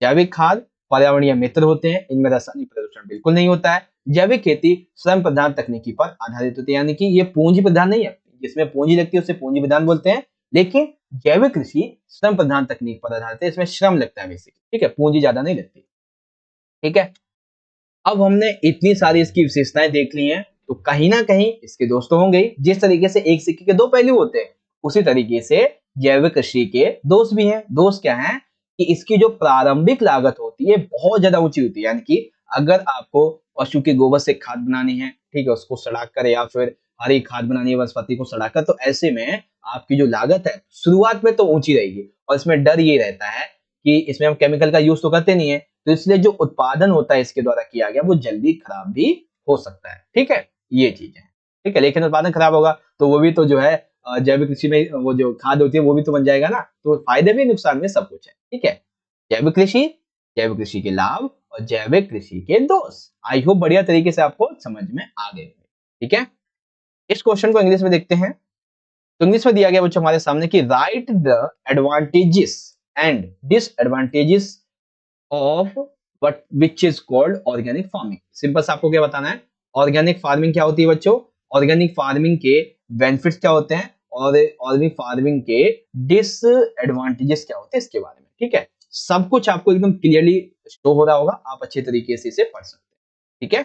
जैविक खाद पर्यावरणीय मित्र होते हैं, इनमें रासायनिक प्रदूषण बिल्कुल नहीं होता है। जैविक खेती श्रम प्रधान तकनीकी पर आधारित होती है। यानी कि ये पूंजी प्रधान नहीं है, जिसमें पूंजी लगती है उसे पूंजी प्रधान बोलते हैं। लेकिन जैविक कृषि श्रम प्रधान तकनीक पर आधारित है, इसमें श्रम लगता है बेसिकली। ठीक है। पूंजी ज्यादा नहीं लगती। ठीक है। अब हमने इतनी सारी इसकी विशेषताएं देख ली हैं, तो कहीं ना कहीं इसके दोस्त तो होंगे ही। जिस तरीके से एक सिक्के के दो पहलू होते हैं, उसी तरीके से जैविक कृषि के दोस्त भी हैं। दोस्त क्या हैं कि इसकी जो प्रारंभिक लागत होती है बहुत ज्यादा ऊंची होती है। यानी कि अगर आपको पशु के गोबर से खाद बनानी है, ठीक है, उसको सड़ाकर या फिर हरी खाद बनानी है वनस्पति को सड़ाकर, तो ऐसे में आपकी जो लागत है शुरुआत में तो ऊंची रहेगी। और इसमें डर ये रहता है कि इसमें हम केमिकल का यूज तो करते नहीं है, तो इसलिए जो उत्पादन होता है इसके द्वारा किया गया वो जल्दी खराब भी हो सकता है। ठीक है। ये चीज है। ठीक है। लेकिन उत्पादन खराब होगा तो वो भी तो जो है जैविक कृषि में वो जो खाद होती है वो भी तो बन जाएगा ना। तो फायदे भी नुकसान में सब कुछ है। ठीक है। जैविक कृषि, जैविक कृषि के लाभ और जैविक कृषि के दोष, आई होप बढ़िया तरीके से आपको समझ में आ गए। ठीक है। इस क्वेश्चन को इंग्लिश में देखते हैं। तो इंग्लिश में दिया गया बच्चों हमारे सामने कि right the advantages and disadvantages of what which is called organic farming. Simple से आपको क्या बताना है, ऑर्गेनिक फार्मिंग क्या होती है बच्चों, ऑर्गेनिक फार्मिंग के बेनिफिट्स क्या होते हैं और ऑर्गेनिक फार्मिंग के डिसएडवांटेजेस क्या होते हैं इसके बारे में। ठीक है। सब कुछ आपको एकदम क्लियरली शो हो रहा होगा, आप अच्छे तरीके से इसे पढ़ सकते हैं। ठीक है।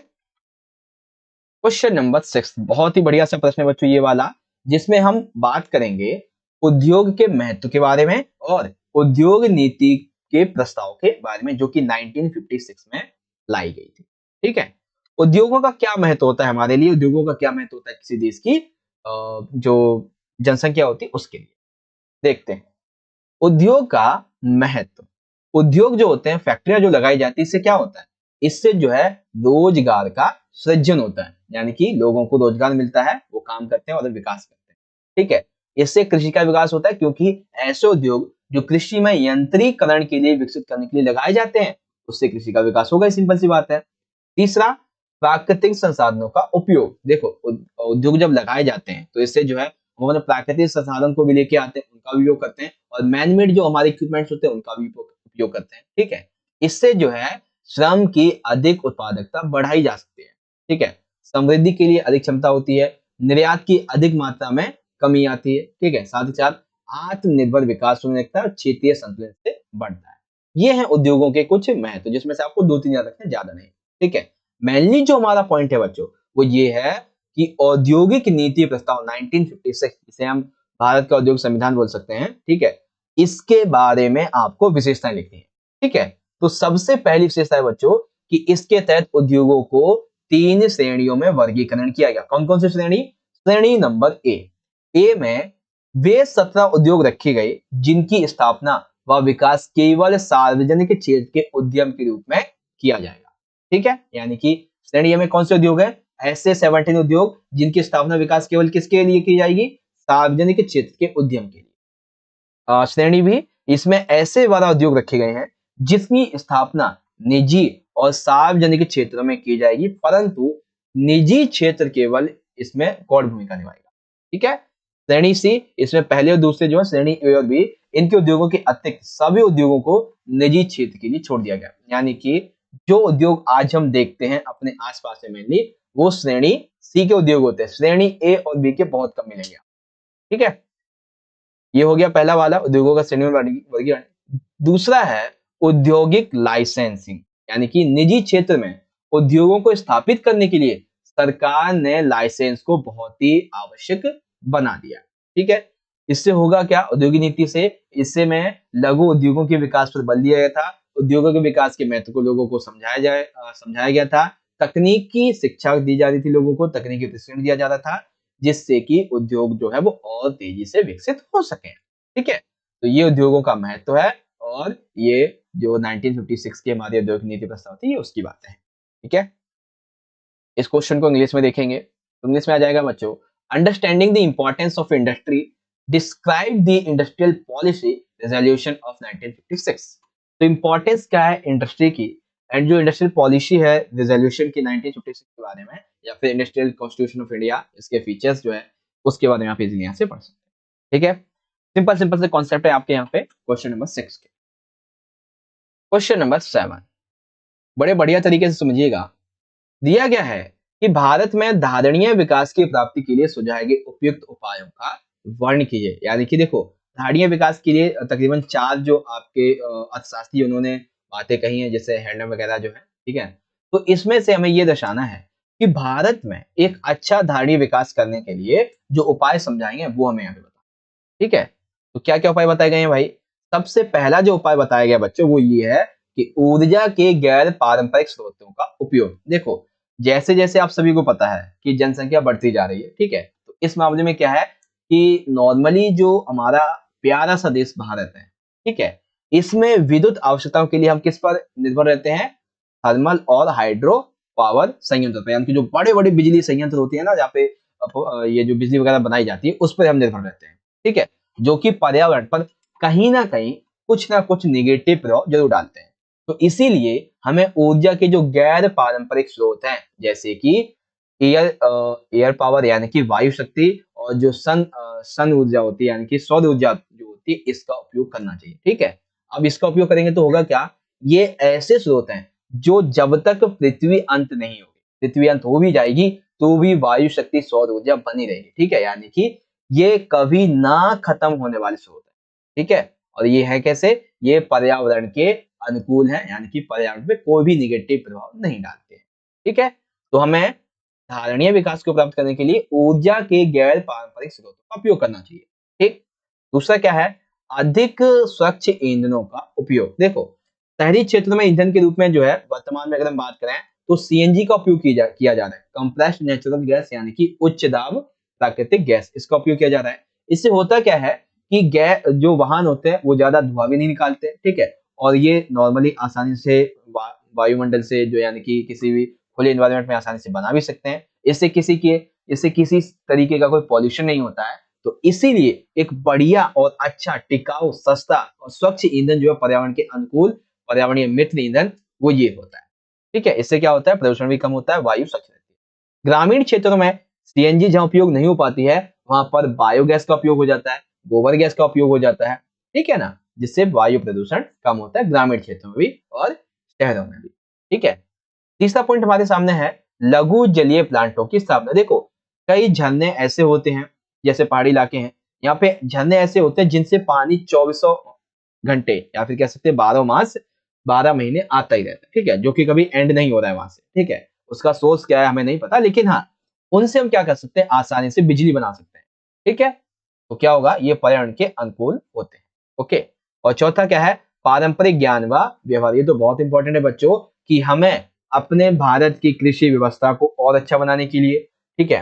क्वेश्चन नंबर 6 बहुत ही बढ़िया सा प्रश्न है बच्चों ये वाला, जिसमें हम बात करेंगे उद्योग के महत्व के बारे में और उद्योग नीति के प्रस्ताव के बारे में, जो कि 1956 में लाई गई थी। ठीक है। उद्योगों का क्या महत्व होता है हमारे लिए, उद्योगों का क्या महत्व होता है किसी देश की जो जनसंख्या होती है उसके लिए, देखते हैं। उद्योग का महत्व, उद्योग जो होते हैं, फैक्ट्रियां जो लगाई जाती है, इससे क्या होता है, इससे जो है रोजगार का सृजन होता है। यानी कि लोगों को रोजगार मिलता है, वो काम करते हैं और विकास करते हैं। ठीक है। इससे कृषि का विकास होता है, क्योंकि ऐसे उद्योग जो कृषि में यंत्रीकरण के लिए विकसित करने के लिए लगाए जाते हैं, उससे कृषि का विकास होगा। सिंपल सी बात है। तीसरा, प्राकृतिक संसाधनों का उपयोग। देखो उद्योग जब लगाए जाते हैं तो इससे जो है हम अपने प्राकृतिक संसाधन को भी लेके आते हैं, उनका भी उपयोग करते हैं, और मैनमेड जो हमारे इक्विपमेंट्स होते हैं उनका भी उपयोग करते हैं। ठीक है। इससे जो है श्रम की अधिक उत्पादकता बढ़ाई जा सकती है। ठीक है। समृद्धि के लिए अधिक क्षमता होती है, निर्यात की अधिक मात्रा में कमी आती है। ठीक है। साथ ही साथ आत्मनिर्भर विकास होने लगता है और क्षेत्रीय संतुलन से बढ़ता है। ये है उद्योगों के कुछ महत्व, जिसमें से आपको 2-3 याद रखने, ज्यादा नहीं। ठीक है। मेनली जो हमारा पॉइंट है बच्चों वो ये है कि औद्योगिक नीति प्रस्ताव 1956, इसे हम भारत का औद्योगिक संविधान बोल सकते हैं। ठीक है। इसके बारे में आपको विशेषताएं लिखनी है। ठीक है। तो सबसे पहली विशेषता है बच्चों कि इसके तहत उद्योगों को 3 श्रेणियों में वर्गीकरण किया गया। कौन कौन सी श्रेणी? श्रेणी नंबर ए में वे 17 उद्योग रखे गए जिनकी स्थापना व विकास केवल सार्वजनिक क्षेत्र के उद्यम के रूप में किया जाएगा। ठीक है। यानी कि श्रेणी ए में कौन से उद्योग है? ऐसे 17 उद्योग जिनकी स्थापना विकास केवल किसके लिए की जाएगी? सार्वजनिक क्षेत्र के उद्यम के लिए। श्रेणी बी, इसमें ऐसे 12 उद्योग रखे गए हैं जिसकी स्थापना निजी और सार्वजनिक क्षेत्रों में की जाएगी, परंतु निजी क्षेत्र केवल इसमें गौण भूमिका निभाएगा। ठीक है। श्रेणी सी, इसमें पहले और दूसरे जो है श्रेणी ए और बी, इनके उद्योगों के अतिरिक्त सभी उद्योगों को निजी क्षेत्र के लिए छोड़ दिया गया। यानी कि जो उद्योग आज हम देखते हैं अपने आसपास में मेनली, वो श्रेणी सी के उद्योग होते हैं, श्रेणी ए और बी के बहुत कम मिलेंगे। ठीक है, ये हो गया पहला वाला उद्योगों का श्रेणी में वर्गीकरण। दूसरा है औद्योगिक लाइसेंसिंग, यानी कि निजी क्षेत्र में उद्योगों को स्थापित करने के लिए सरकार ने लाइसेंस को बहुत ही आवश्यक बना दिया। ठीक है, इससे होगा क्या, औद्योगिक नीति से, इससे में लघु उद्योगों के विकास पर बल दिया गया था, उद्योगों के विकास के महत्व को लोगों को समझाया गया था, तकनीकी शिक्षा दी जा रही थी, लोगों को तकनीकी प्रशिक्षण दिया जा रहा था, जिससे कि उद्योग जो है वो और तेजी से विकसित हो सके। ठीक है, तो ये उद्योगों का महत्व है, और ये जो 1956 की हमारी औद्योगिक नीति प्रस्ताव थी, ये उसकी बात है। ठीक है, इस क्वेश्चन को इंग्लिश में देखेंगे तो इंग्लिश में आ जाएगा बच्चों, understanding the importance of industry, describe the industrial policy resolution of 1956। तो इंपॉर्टेंस क्या है इंडस्ट्री की, एंड जो इंडस्ट्रियल पॉलिसी है रेजोल्यूशन की 1956 के बारे में, या फिर इंडस्ट्रियल कॉन्स्टिट्यूशन ऑफ इंडिया, इसके फीचर्स जो है उसके बारे में आप इजीली यहाँ से पढ़ सकते हैं। ठीक है, सिंपल सिंपल से कॉन्सेप्ट है आपके यहाँ पे क्वेश्चन नंबर 6 के। क्वेश्चन नंबर 7 बड़े बढ़िया तरीके से समझिएगा। दिया गया है कि भारत में धारणीय विकास की प्राप्ति के लिए सुझाए गए उपयुक्त उपायों का वर्णन कीजिए। यानी कि देखो, धारणीय विकास के लिए तकरीबन 4 जो आपके अर्थशास्त्री उन्होंने बातें कही हैं, जैसे हैंडम वगैरह जो है। ठीक है, तो इसमें से हमें ये दर्शाना है कि भारत में एक अच्छा धारणीय विकास करने के लिए जो उपाय समझाएंगे वो हमें यहाँ पे बताना। ठीक है, तो क्या क्या उपाय बताए गए हैं भाई। सबसे पहला जो उपाय बताया गया बच्चों वो ये है कि ऊर्जा के गैर पारंपरिक स्रोतों का उपयोग। देखो, जैसे जैसे आप सभी को पता है कि जनसंख्या बढ़ती जा रही है, ठीक है, तो इस मामले में क्या है कि नॉर्मली जो हमारा प्यारा सा देश भारत है, ठीक है, इसमें विद्युत आवश्यकताओं के लिए हम किस पर निर्भर रहते हैं, थर्मल और हाइड्रो पावर संयंत्र पर, यानी कि जो बड़े बड़े बिजली संयंत्र होते हैं ना, जहाँ पे ये जो बिजली वगैरह बनाई जाती है उस पर हम निर्भर रहते हैं। ठीक है, जो कि पर्यावरण पर कहीं ना कुछ निगेटिव प्रभाव जरूर डालते हैं। तो इसीलिए हमें ऊर्जा के जो गैर पारंपरिक स्रोत हैं, जैसे कि एयर पावर यानी कि वायु शक्ति, और जो सन ऊर्जा होती है यानी कि सौर ऊर्जा जो होती है, इसका उपयोग करना चाहिए। ठीक है, अब इसका उपयोग करेंगे तो होगा क्या, ये ऐसे स्रोत हैं जो जब तक पृथ्वी अंत नहीं होगी, पृथ्वी अंत हो भी जाएगी तो भी वायु शक्ति सौर ऊर्जा बनी रहेगी। ठीक है, यानी कि ये कभी ना खत्म होने वाले स्रोत है। ठीक है, और ये है कैसे, ये पर्यावरण के अनुकूल है, यानी कि पर्यावरण पे कोई भी निगेटिव प्रभाव नहीं डालते हैं। ठीक है, तो हमें धारणीय विकास को प्राप्त करने के लिए ऊर्जा के गैर पारंपरिक स्रोतों का उपयोग करना चाहिए। ठीक, दूसरा क्या है, अधिक स्वच्छ ईंधनों का उपयोग। देखो, शहरी क्षेत्र में ईंधन के रूप में जो है वर्तमान में अगर हम बात करें तो सीएनजी का उपयोग किया जा रहा है, कंप्रेस्ड नेचुरल गैस, यानी कि उच्च दाब प्राकृतिक गैस, इसका उपयोग किया जा रहा है। इससे होता क्या है कि गैस जो वाहन होते हैं वो ज्यादा धुआं भी नहीं निकालते। ठीक है, और ये नॉर्मली आसानी से वायुमंडल से जो, यानी कि किसी भी खुले एनवायरनमेंट में आसानी से बना भी सकते हैं। इससे किसी तरीके का कोई पॉल्यूशन नहीं होता है। तो इसीलिए एक बढ़िया और अच्छा, टिकाऊ, सस्ता और स्वच्छ ईंधन जो है पर्यावरण के अनुकूल, पर्यावरणीय मित्र ईंधन, वो ये होता है। ठीक है, इससे क्या होता है, प्रदूषण भी कम होता है, वायु स्वच्छ रहती है। ग्रामीण क्षेत्रों में सीएनजी जहां उपयोग नहीं हो पाती है, वहां पर बायोगैस का उपयोग हो जाता है, गोबर गैस का उपयोग हो जाता है। ठीक है ना, जिससे वायु प्रदूषण कम होता है ग्रामीण क्षेत्रों में भी और शहरों में भी। ठीक है, तीसरा पॉइंट हमारे सामने है लघु जलीय प्लांटों की स्थापना। देखो, कई झरने ऐसे होते हैं, जैसे पहाड़ी इलाके हैं, यहाँ पे झरने ऐसे होते हैं जिनसे पानी 24 घंटे या फिर कह सकते हैं 12 मास 12 महीने आता ही रहता है। ठीक है, जो कि कभी एंड नहीं हो रहा है वहां से। ठीक है, उसका सोर्स क्या है हमें नहीं पता, लेकिन हाँ, उनसे हम क्या कर सकते हैं, आसानी से बिजली बना सकते हैं। ठीक है, तो क्या होगा, ये पर्यावरण के अनुकूल होते हैं। ओके, और चौथा क्या है, पारंपरिक ज्ञान व व्यवहार। ये तो बहुत इंपॉर्टेंट है बच्चों, कि हमें अपने भारत की कृषि व्यवस्था को और अच्छा बनाने के लिए, ठीक है,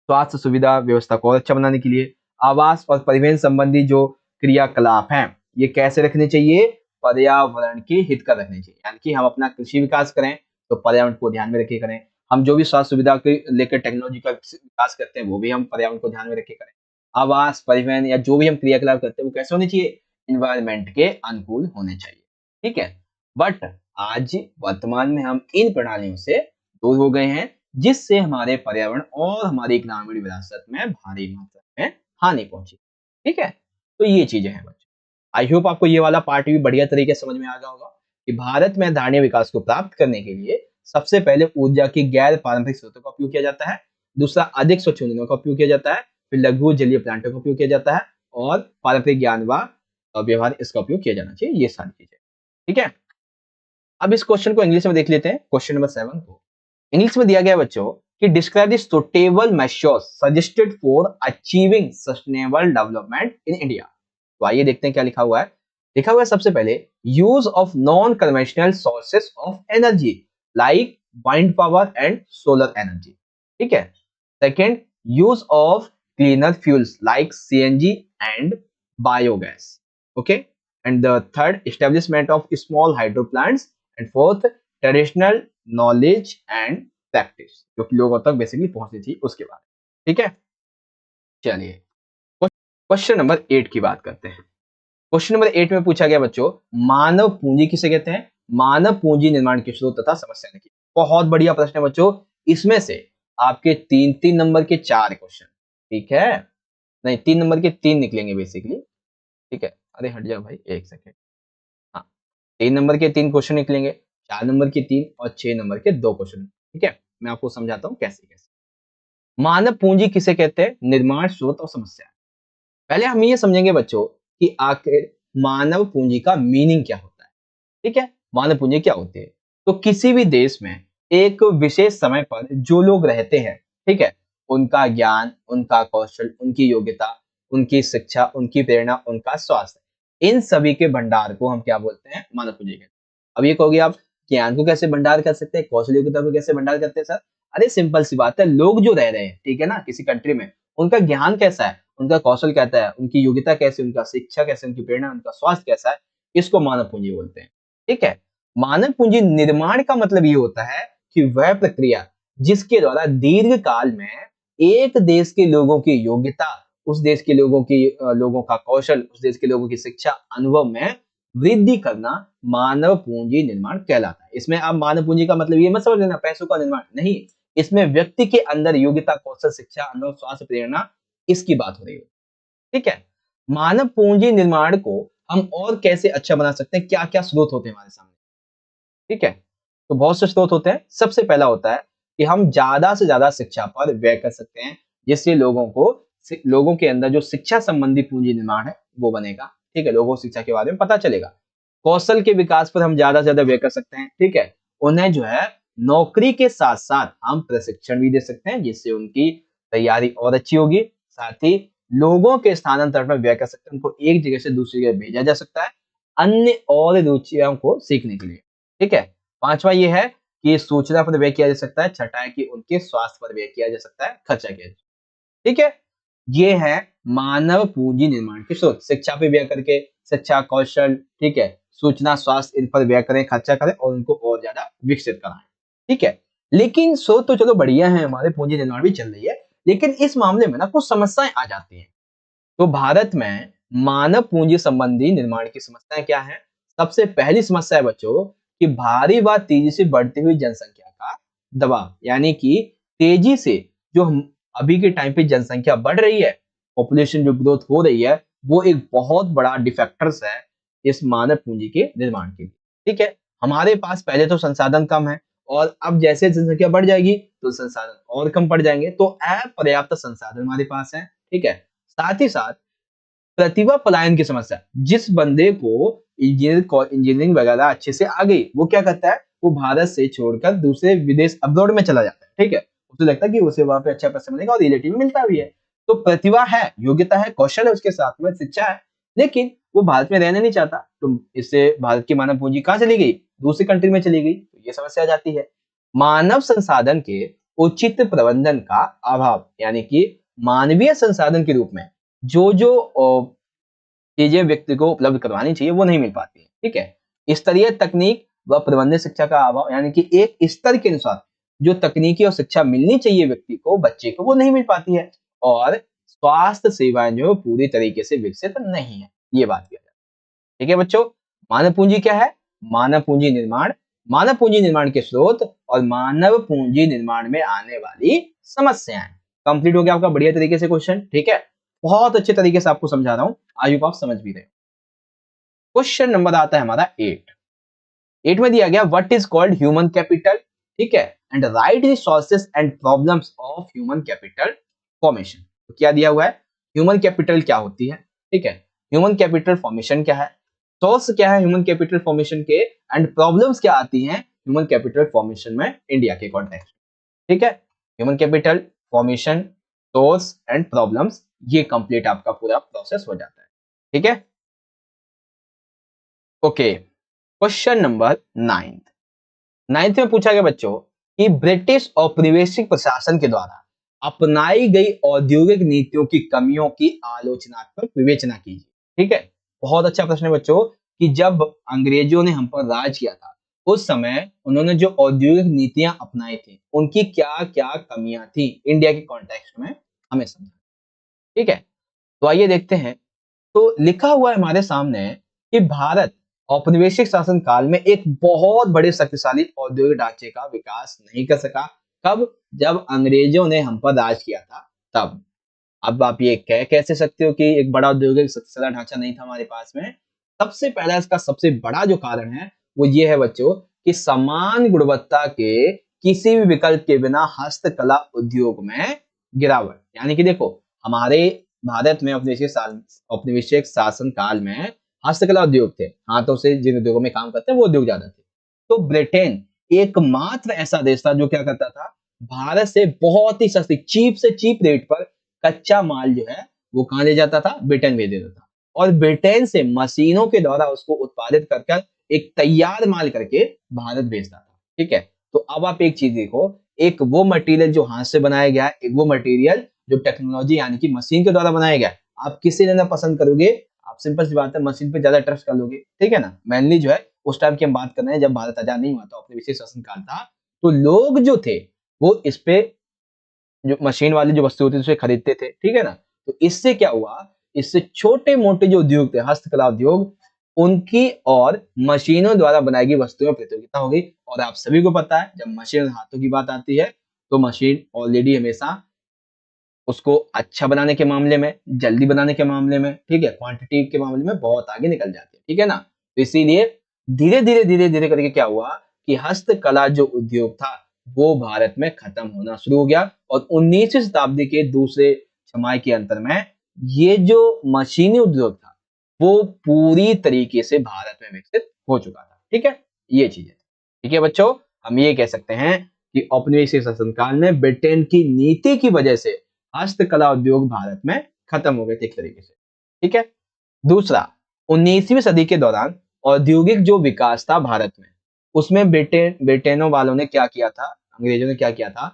स्वास्थ्य सुविधा व्यवस्था को और अच्छा बनाने के लिए, आवास और परिवहन संबंधी जो क्रियाकलाप हैं, ये कैसे रखने चाहिए, पर्यावरण के हित का रखने चाहिए। यानी कि हम अपना कृषि विकास करें तो पर्यावरण को ध्यान में रखे करें, हम जो भी स्वास्थ्य सुविधा के लेकर टेक्नोलॉजी का विकास करते हैं वो भी हम पर्यावरण को ध्यान में रखे करें। आवास, परिवहन या जो भी हम क्रियाकलाप करते हैं वो कैसे होने चाहिए, इन्वायरमेंट के अनुकूल होने चाहिए। ठीक है, बट आज वर्तमान में हम इन प्रणालियों से दूर हो गए हैं, जिससे हमारे पर्यावरण और हमारी ग्रामीण विरासत में भारी मात्रा में हानि पहुंची। ठीक है, तो ये चीजें हैं बच्चों। आई होप आपको ये वाला पार्ट भी बढ़िया तरीके से समझ में आ गया होगा कि भारत में धारणीय विकास को प्राप्त करने के लिए सबसे पहले ऊर्जा की गैर पारंपरिक स्रोतों का उपयोग किया जाता है, दूसरा अधिक स्वच्छ ईंधनों का उपयोग किया जाता है, फिर लघु जलीय प्लांटों का उपयोग किया जाता है, और पारंपरिक ज्ञान व व्यवहार इसका उपयोग किया जाना चाहिए, ये सारी चीजें। ठीक है, अब इस क्वेश्चन को इंग्लिश में देख लेते हैं, क्वेश्चन नंबर 7 को। इंग्लिश में दिया गया बच्चों कि describe the suitable measures suggested for achieving sustainable development in India. तो आइए देखते हैं क्या लिखा हुआ है। लिखा हुआ है सबसे पहले use of non conventional sources of energy like wind power and solar energy. ठीक है, second use of cleaner fuels like CNG and biogas. Okay, and the third establishment of small hydro plants, and fourth traditional knowledge and practice जो कि लोगों तक basically पहुंचनी थी उसके बाद। ठीक है, चलिए क्वेश्चन नंबर 8 की बात करते हैं। क्वेश्चन नंबर 8 में पूछा गया बच्चों मानव पूंजी किसे कहते हैं, मानव पूंजी निर्माण के स्रोत तथा समस्या की। बहुत बढ़िया प्रश्न है बच्चों, इसमें से आपके 3-3 नंबर के 4 क्वेश्चन। ठीक है, नहीं 3 नंबर के 3 निकलेंगे बेसिकली। ठीक है, अरे हट जा भाई, एक सेकेंड। हाँ, 3 नंबर के 3 क्वेश्चन निकलेंगे, 4 नंबर के 3 और 6 नंबर के 2 क्वेश्चन। ठीक है, मैं आपको समझाता हूँ कैसे कैसे। मानव पूंजी किसे कहते हैं, निर्माण स्रोत और समस्या। पहले हम ये समझेंगे बच्चों कि आखिर मानव पूंजी का मीनिंग क्या होता है। ठीक है, मानव पूंजी क्या होती है, तो किसी भी देश में एक विशेष समय पर जो लोग रहते हैं, ठीक है, उनका ज्ञान, उनका कौशल, उनकी योग्यता, उनकी शिक्षा, उनकी प्रेरणा, उनका स्वास्थ्य, इन सभी के भंडार को हम क्या बोलते हैं, मानव पूंजी कहते हैं। अब ये कहोगे आप ज्ञान को कैसे भंडार कर सकते हैं, कौशल योग्यता को कैसे भंडार करते हैं सर। अरे सिंपल सी बात है, लोग जो रह रहे हैं, ठीक है ना, किसी कंट्री में, उनका ज्ञान कैसा है, उनका कौशल कैसा है, उनकी योग्यता कैसे, उनका शिक्षा कैसे, उनकी प्रेरणा, उनका स्वास्थ्य कैसा है, इसको मानव पूंजी बोलते हैं। ठीक है, मानव पूंजी निर्माण का मतलब ये होता है कि वह प्रक्रिया जिसके द्वारा दीर्घ काल में एक देश के लोगों की योग्यता, उस देश के लोगों का कौशल, उस देश के लोगों की शिक्षा, अनुभव में वृद्धि करना मानव पूंजी निर्माण कहलाता है। इसमें आप मानव पूंजी का मतलब ये मत समझ लेना पैसों का निर्माण नहीं, इसमें व्यक्ति के अंदर योग्यता, कौशल, शिक्षा, अनुभव, स्वास्थ्य, प्रेरणा, इसकी बात हो रही है। ठीक है, मानव पूंजी निर्माण को हम और कैसे अच्छा बना सकते हैं, क्या क्या स्रोत होते हैं हमारे सामने। ठीक है, तो बहुत से स्रोत होते हैं। सबसे पहला होता है कि हम ज्यादा से ज्यादा शिक्षा पर व्यय कर सकते हैं, जिससे लोगों के अंदर जो शिक्षा संबंधी पूंजी निर्माण है वो बनेगा। ठीक है, लोगों को शिक्षा के बारे में पता चलेगा। कौशल के विकास पर हम ज्यादा से ज्यादा व्यय कर सकते हैं। ठीक है, उन्हें जो है नौकरी के साथ साथ हम प्रशिक्षण भी दे सकते हैं, जिससे उनकी तैयारी और अच्छी होगी। साथ ही लोगों के स्थानांतरण पर व्यय कर सकते हैं, उनको एक जगह से दूसरी जगह भेजा जा सकता है अन्य और रुचियों को सीखने के लिए। ठीक है, पांचवा ये है कि सूचना पर व्यय किया जा सकता है। छठा है कि उनके स्वास्थ्य पर व्यय किया जा सकता है, खर्चा किया जा सकता है। ठीक है, ये है मानव पूंजी निर्माण के स्रोत। शिक्षा पे व्यय करके, शिक्षा, कौशल, ठीक है, सूचना, स्वास्थ्य, इन पर व्यय करें, खर्चा करें और उनको और ज्यादा विकसित कराएं। ठीक है, लेकिन स्रोत तो चलो बढ़िया है, हमारे पूंजी निर्माण भी चल रही है, लेकिन इस मामले में ना कुछ समस्याएं आ जाती हैं। तो भारत में मानव पूंजी संबंधी निर्माण की समस्याएं क्या है। सबसे पहली समस्या है बच्चों कि भारी व तेजी से बढ़ती हुई जनसंख्या का दबाव, यानी कि तेजी से जो अभी के टाइम पे जनसंख्या बढ़ रही है, पॉपुलेशन जो ग्रोथ हो रही है, वो एक बहुत बड़ा डिफेक्टर्स है इस मानव पूंजी के निर्माण के लिए। ठीक है, हमारे पास पहले तो संसाधन कम है, और अब जैसे जनसंख्या बढ़ जाएगी तो संसाधन और कम पड़ जाएंगे, तो अपर्याप्त संसाधन हमारे पास है। ठीक है, साथ ही साथ प्रतिभा पलायन की समस्या, जिस बंदे को इंजीनियरिंग वगैरह अच्छे से आ गई, वो क्या करता है, वो भारत से छोड़कर दूसरे विदेश अब्रॉड में चला जाता है। ठीक है, उसे लगता है कि उसे वहां पे अच्छा पैसा मिलेगा और रिलेटिव मिलता भी है। तो प्रतिभा है, योग्यता है, कौशल है, उसके साथ में शिक्षा है, लेकिन वो भारत में रहना नहीं चाहता, तो इससे भारत की मानव पूंजी कहाँ चली गई, दूसरी कंट्री में चली गई, तो ये समस्या आ जाती है। मानव संसाधन के उचित प्रबंधन का अभाव, यानी कि मानवीय संसाधन के रूप में जो चीजें व्यक्ति को उपलब्ध करवानी चाहिए वो नहीं मिल पाती है। ठीक है, स्तरीय तकनीक व प्रबंधन शिक्षा का अभाव, यानी कि एक स्तर के अनुसार जो तकनीकी और शिक्षा मिलनी चाहिए व्यक्ति को, बच्चे को, वो नहीं मिल पाती है। और स्वास्थ्य सेवाएं जो पूरी तरीके से विकसित नहीं है, ये बात किया जाए। ठीक है बच्चों, मानव पूंजी क्या है, मानव पूंजी निर्माण, मानव पूंजी निर्माण के स्रोत और मानव पूंजी निर्माण में आने वाली समस्याएं। कंप्लीट हो गया आपका बढ़िया तरीके से क्वेश्चन। ठीक है, बहुत अच्छे तरीके से आपको समझा रहा हूं, आई होप आप समझ भी रहे। क्वेश्चन नंबर आता है हमारा 8 में दिया गया what is called human capital, ठीक है, and right the sources and problems of human capital formation. तो क्या दिया हुआ है, ह्यूमन कैपिटल क्या होती है, ठीक है, ह्यूमन कैपिटल फॉर्मेशन क्या है, सोर्स क्या है ह्यूमन कैपिटल फॉर्मेशन के, एंड प्रॉब्लम्स क्या आती हैं ह्यूमन कैपिटल फॉर्मेशन में इंडिया के कॉन्टेक्स्ट, ठीक है। Human capital formation, source and problems, ये कंप्लीट आपका पूरा प्रोसेस हो जाता है, ठीक है। ओके, क्वेश्चन नंबर 9 में पूछा गया बच्चों कि ब्रिटिश औपनिवेशिक प्रशासन के द्वारा अपनाई गई औद्योगिक नीतियों की कमियों की आलोचनात्मक विवेचना कीजिए, ठीक है। बहुत अच्छा प्रश्न है बच्चों कि जब अंग्रेजों ने हम पर राज किया था उस समय उन्होंने जो औद्योगिक नीतियां अपनाई थी उनकी क्या क्या कमियां थी इंडिया के कॉन्टेक्स्ट में, हमें समझना, ठीक है। तो आइए देखते हैं। तो लिखा हुआ है हमारे सामने कि भारत औपनिवेशिक शासन काल में एक बहुत बड़े शक्तिशाली औद्योगिक ढांचे का विकास नहीं कर सका। कब? जब अंग्रेजों ने हम पर राज किया था तब। अब आप ये कह कैसे सकते हो कि एक बड़ा औद्योगिक शक्तिशाली ढांचा नहीं था हमारे पास में? सबसे पहला इसका सबसे बड़ा जो कारण है वो ये है बच्चों कि समान गुणवत्ता के किसी भी विकल्प के बिना हस्तकला उद्योग में गिरावट, यानी कि देखो हमारे भारत में औपनिवेशिक शासन काल में हस्तकला उद्योग थे, हाथों से जिन उद्योगों में काम करते हैं वो उद्योग ज्यादा थे। तो ब्रिटेन एकमात्र ऐसा देश था जो क्या करता था, भारत से बहुत ही सस्ती चीप से चीप रेट पर कच्चा माल जो है वो कहां ले जाता था, ब्रिटेन भेज देता था, और ब्रिटेन से मशीनों के द्वारा उसको उत्पादित कर एक तैयार माल करके भारत भेजता था, ठीक है। तो अब आप एक चीज देखो, एक वो मटेरियल जो हाथ से बनाया गया है, एक वो मटेरियल जो टेक्नोलॉजी यानी कि मशीन के द्वारा बनाया गया है, आप किसे लेना पसंद करोगे? आप सिंपल सी बात है मशीन पे ज्यादा ट्रस्ट कर लोगे, ठीक है ना। मेनली जो है उस टाइम की हम बात कर रहे हैं जब भारत आजाद नहीं हुआ था, अपने विशेष शासन काल था, तो लोग जो थे वो इस पे जो मशीन वाली जो वस्तु होती थी उसे खरीदते थे, ठीक है ना। तो इससे क्या हुआ, इससे छोटे मोटे जो उद्योग थे हस्तकला उद्योग उनकी और मशीनों द्वारा बनाई गई वस्तुओं में प्रतियोगिता हो गई। और आप सभी को पता है जब मशीन हाथों की बात आती है तो मशीन ऑलरेडी हमेशा उसको अच्छा बनाने के मामले में, जल्दी बनाने के मामले में, ठीक है, क्वांटिटी के मामले में बहुत आगे निकल जाती है, ठीक है ना। तो इसीलिए धीरे धीरे करके क्या हुआ कि हस्तकला जो उद्योग था वो भारत में खत्म होना शुरू हो गया, और 19वीं शताब्दी के दूसरे छमाही के अंतर में ये जो मशीनी उद्योग था वो पूरी तरीके से भारत में विकसित हो चुका था, ठीक है। ये चीज है, ठीक है बच्चों। हम ये कह सकते हैं कि औपनिवेशिक शासनकाल में ब्रिटेन की नीति की वजह से हस्तकला उद्योग भारत में खत्म हो गए थे एक तरीके से, ठीक है। दूसरा, 19वीं सदी के दौरान औद्योगिक जो विकास था भारत में उसमें ब्रिटेनों वालों ने क्या किया था, अंग्रेजों ने क्या किया था,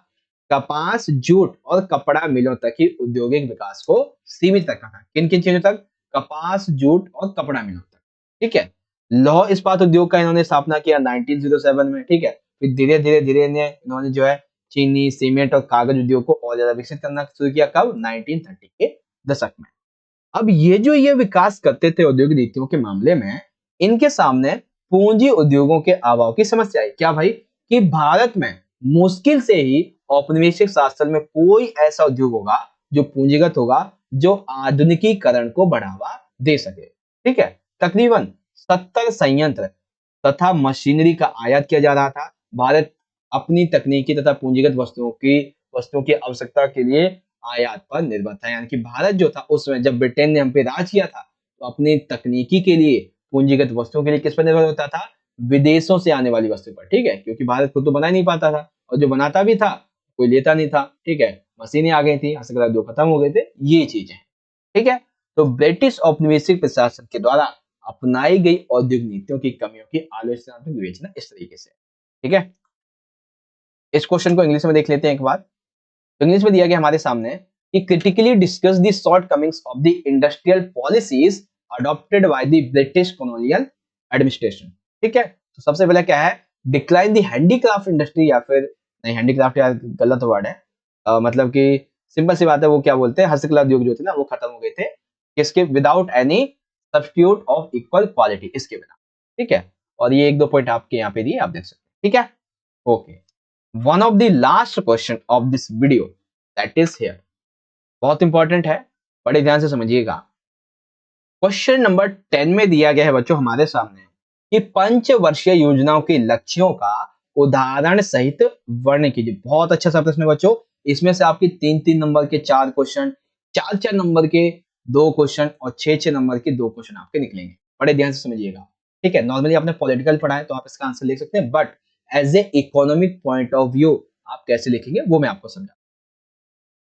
कपास, जूट और कपड़ा मिलों तक ही औद्योगिक विकास को सीमित रखा था। किन किन चीजों तक? कपास, जूट और कपड़ा मिलों तक, ठीक है। लौह इस्पात उद्योग का इन्होंने स्थापना किया 1907 में, ठीक है। फिर धीरे धीरे इन्होंने जो है चीनी, सीमेंट और कागज उद्योग को और ज्यादा विकसित करना शुरू किया। कब? 1930 के दशक में। अब ये विकास करते थे औद्योगिक नीतियों के मामले में, इनके सामने पूंजी उद्योगों के अभाव की समस्या है। क्या भाई? कि भारत में मुश्किल से ही औपनिवेशिक शासन में कोई ऐसा उद्योग होगा जो पूंजीगत होगा जो आधुनिकीकरण को बढ़ावा दे सके, ठीक है। तकरीबन 70 संयंत्र तथा मशीनरी का आयात किया जा रहा था। भारत अपनी तकनीकी तथा पूंजीगत वस्तुओं की आवश्यकता के लिए आयात पर निर्भर था, यानी कि भारत जो था उसमें जब ब्रिटेन ने हम पे राज किया था तो अपनी तकनीकी के लिए, पूंजीगत वस्तुओं के लिए किस पर निर्भर होता था? विदेशों से आने वाली वस्तु पर, ठीक है, क्योंकि भारत खुद तो बना नहीं पाता था, और जो बनाता भी था कोई लेता नहीं था, ठीक है। मशीनें आ गई थी, हस्तकला जो खत्म हो गए थे, ये चीजें, ठीक है। तो ब्रिटिश औपनिवेशिक प्रशासन के द्वारा अपनाई गई औद्योगिक नीतियों की कमियों की आलोचनात्मक विवेचना इस तरीके से, ठीक है। इस क्वेश्चन को इंग्लिश में देख लेते हैं एक बार। तो इंग्लिश में दिया गया हमारे सामने कि critically discuss the shortcomings of the industrial policies adopted by the British colonial administration, ठीक है। तो सबसे पहले क्या है? डिक्लाइन द हैंडीक्राफ्ट इंडस्ट्री, या फिर नहीं, हैंडीक्राफ्ट यार गलत वर्ड है, मतलब कि सिंपल सी बात है, वो क्या बोलते हैं, हस्तकला उद्योग जो थे ना वो खत्म हो गए थे, किसके? Without any substitute of equal quality, इसके बिना, ठीक है। और ये एक दो पॉइंट आपके यहाँ पे दिए, आप देख सकते हैं, ठीक है। Okay, one of the last question of this video that is here, बहुत इंपॉर्टेंट है, बड़े ध्यान से समझिएगा। क्वेश्चन नंबर 10 में दिया गया है बच्चों हमारे सामने कि पंचवर्षीय योजनाओं के लक्ष्यों का उदाहरण सहित वर्णन कीजिए। बहुत अच्छा सा प्रश्न है बच्चों। इसमें से आपके 3-3 नंबर के 4 क्वेश्चन, 4-4 नंबर के 2 क्वेश्चन और 6-6 नंबर के 2 क्वेश्चन आपके निकलेंगे। बड़े ध्यान से समझिएगा। ठीक है, नॉर्मली आपने पॉलिटिकल पढ़ा है तो आप इसका आंसर लिख सकते हैं, but as a economic point of view आप कैसे लिखेंगे वो मैं आपको समझा।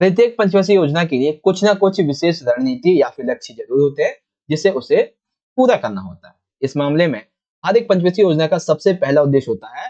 प्रत्येक पंचवर्षीय योजना के लिए कुछ ना कुछ विशेष रणनीति या फिर लक्ष्य जरूर होते हैं जिसे उसे पूरा करना होता है। इस मामले में हर एक पंचवर्षीय योजना का सबसे पहला उद्देश्य होता है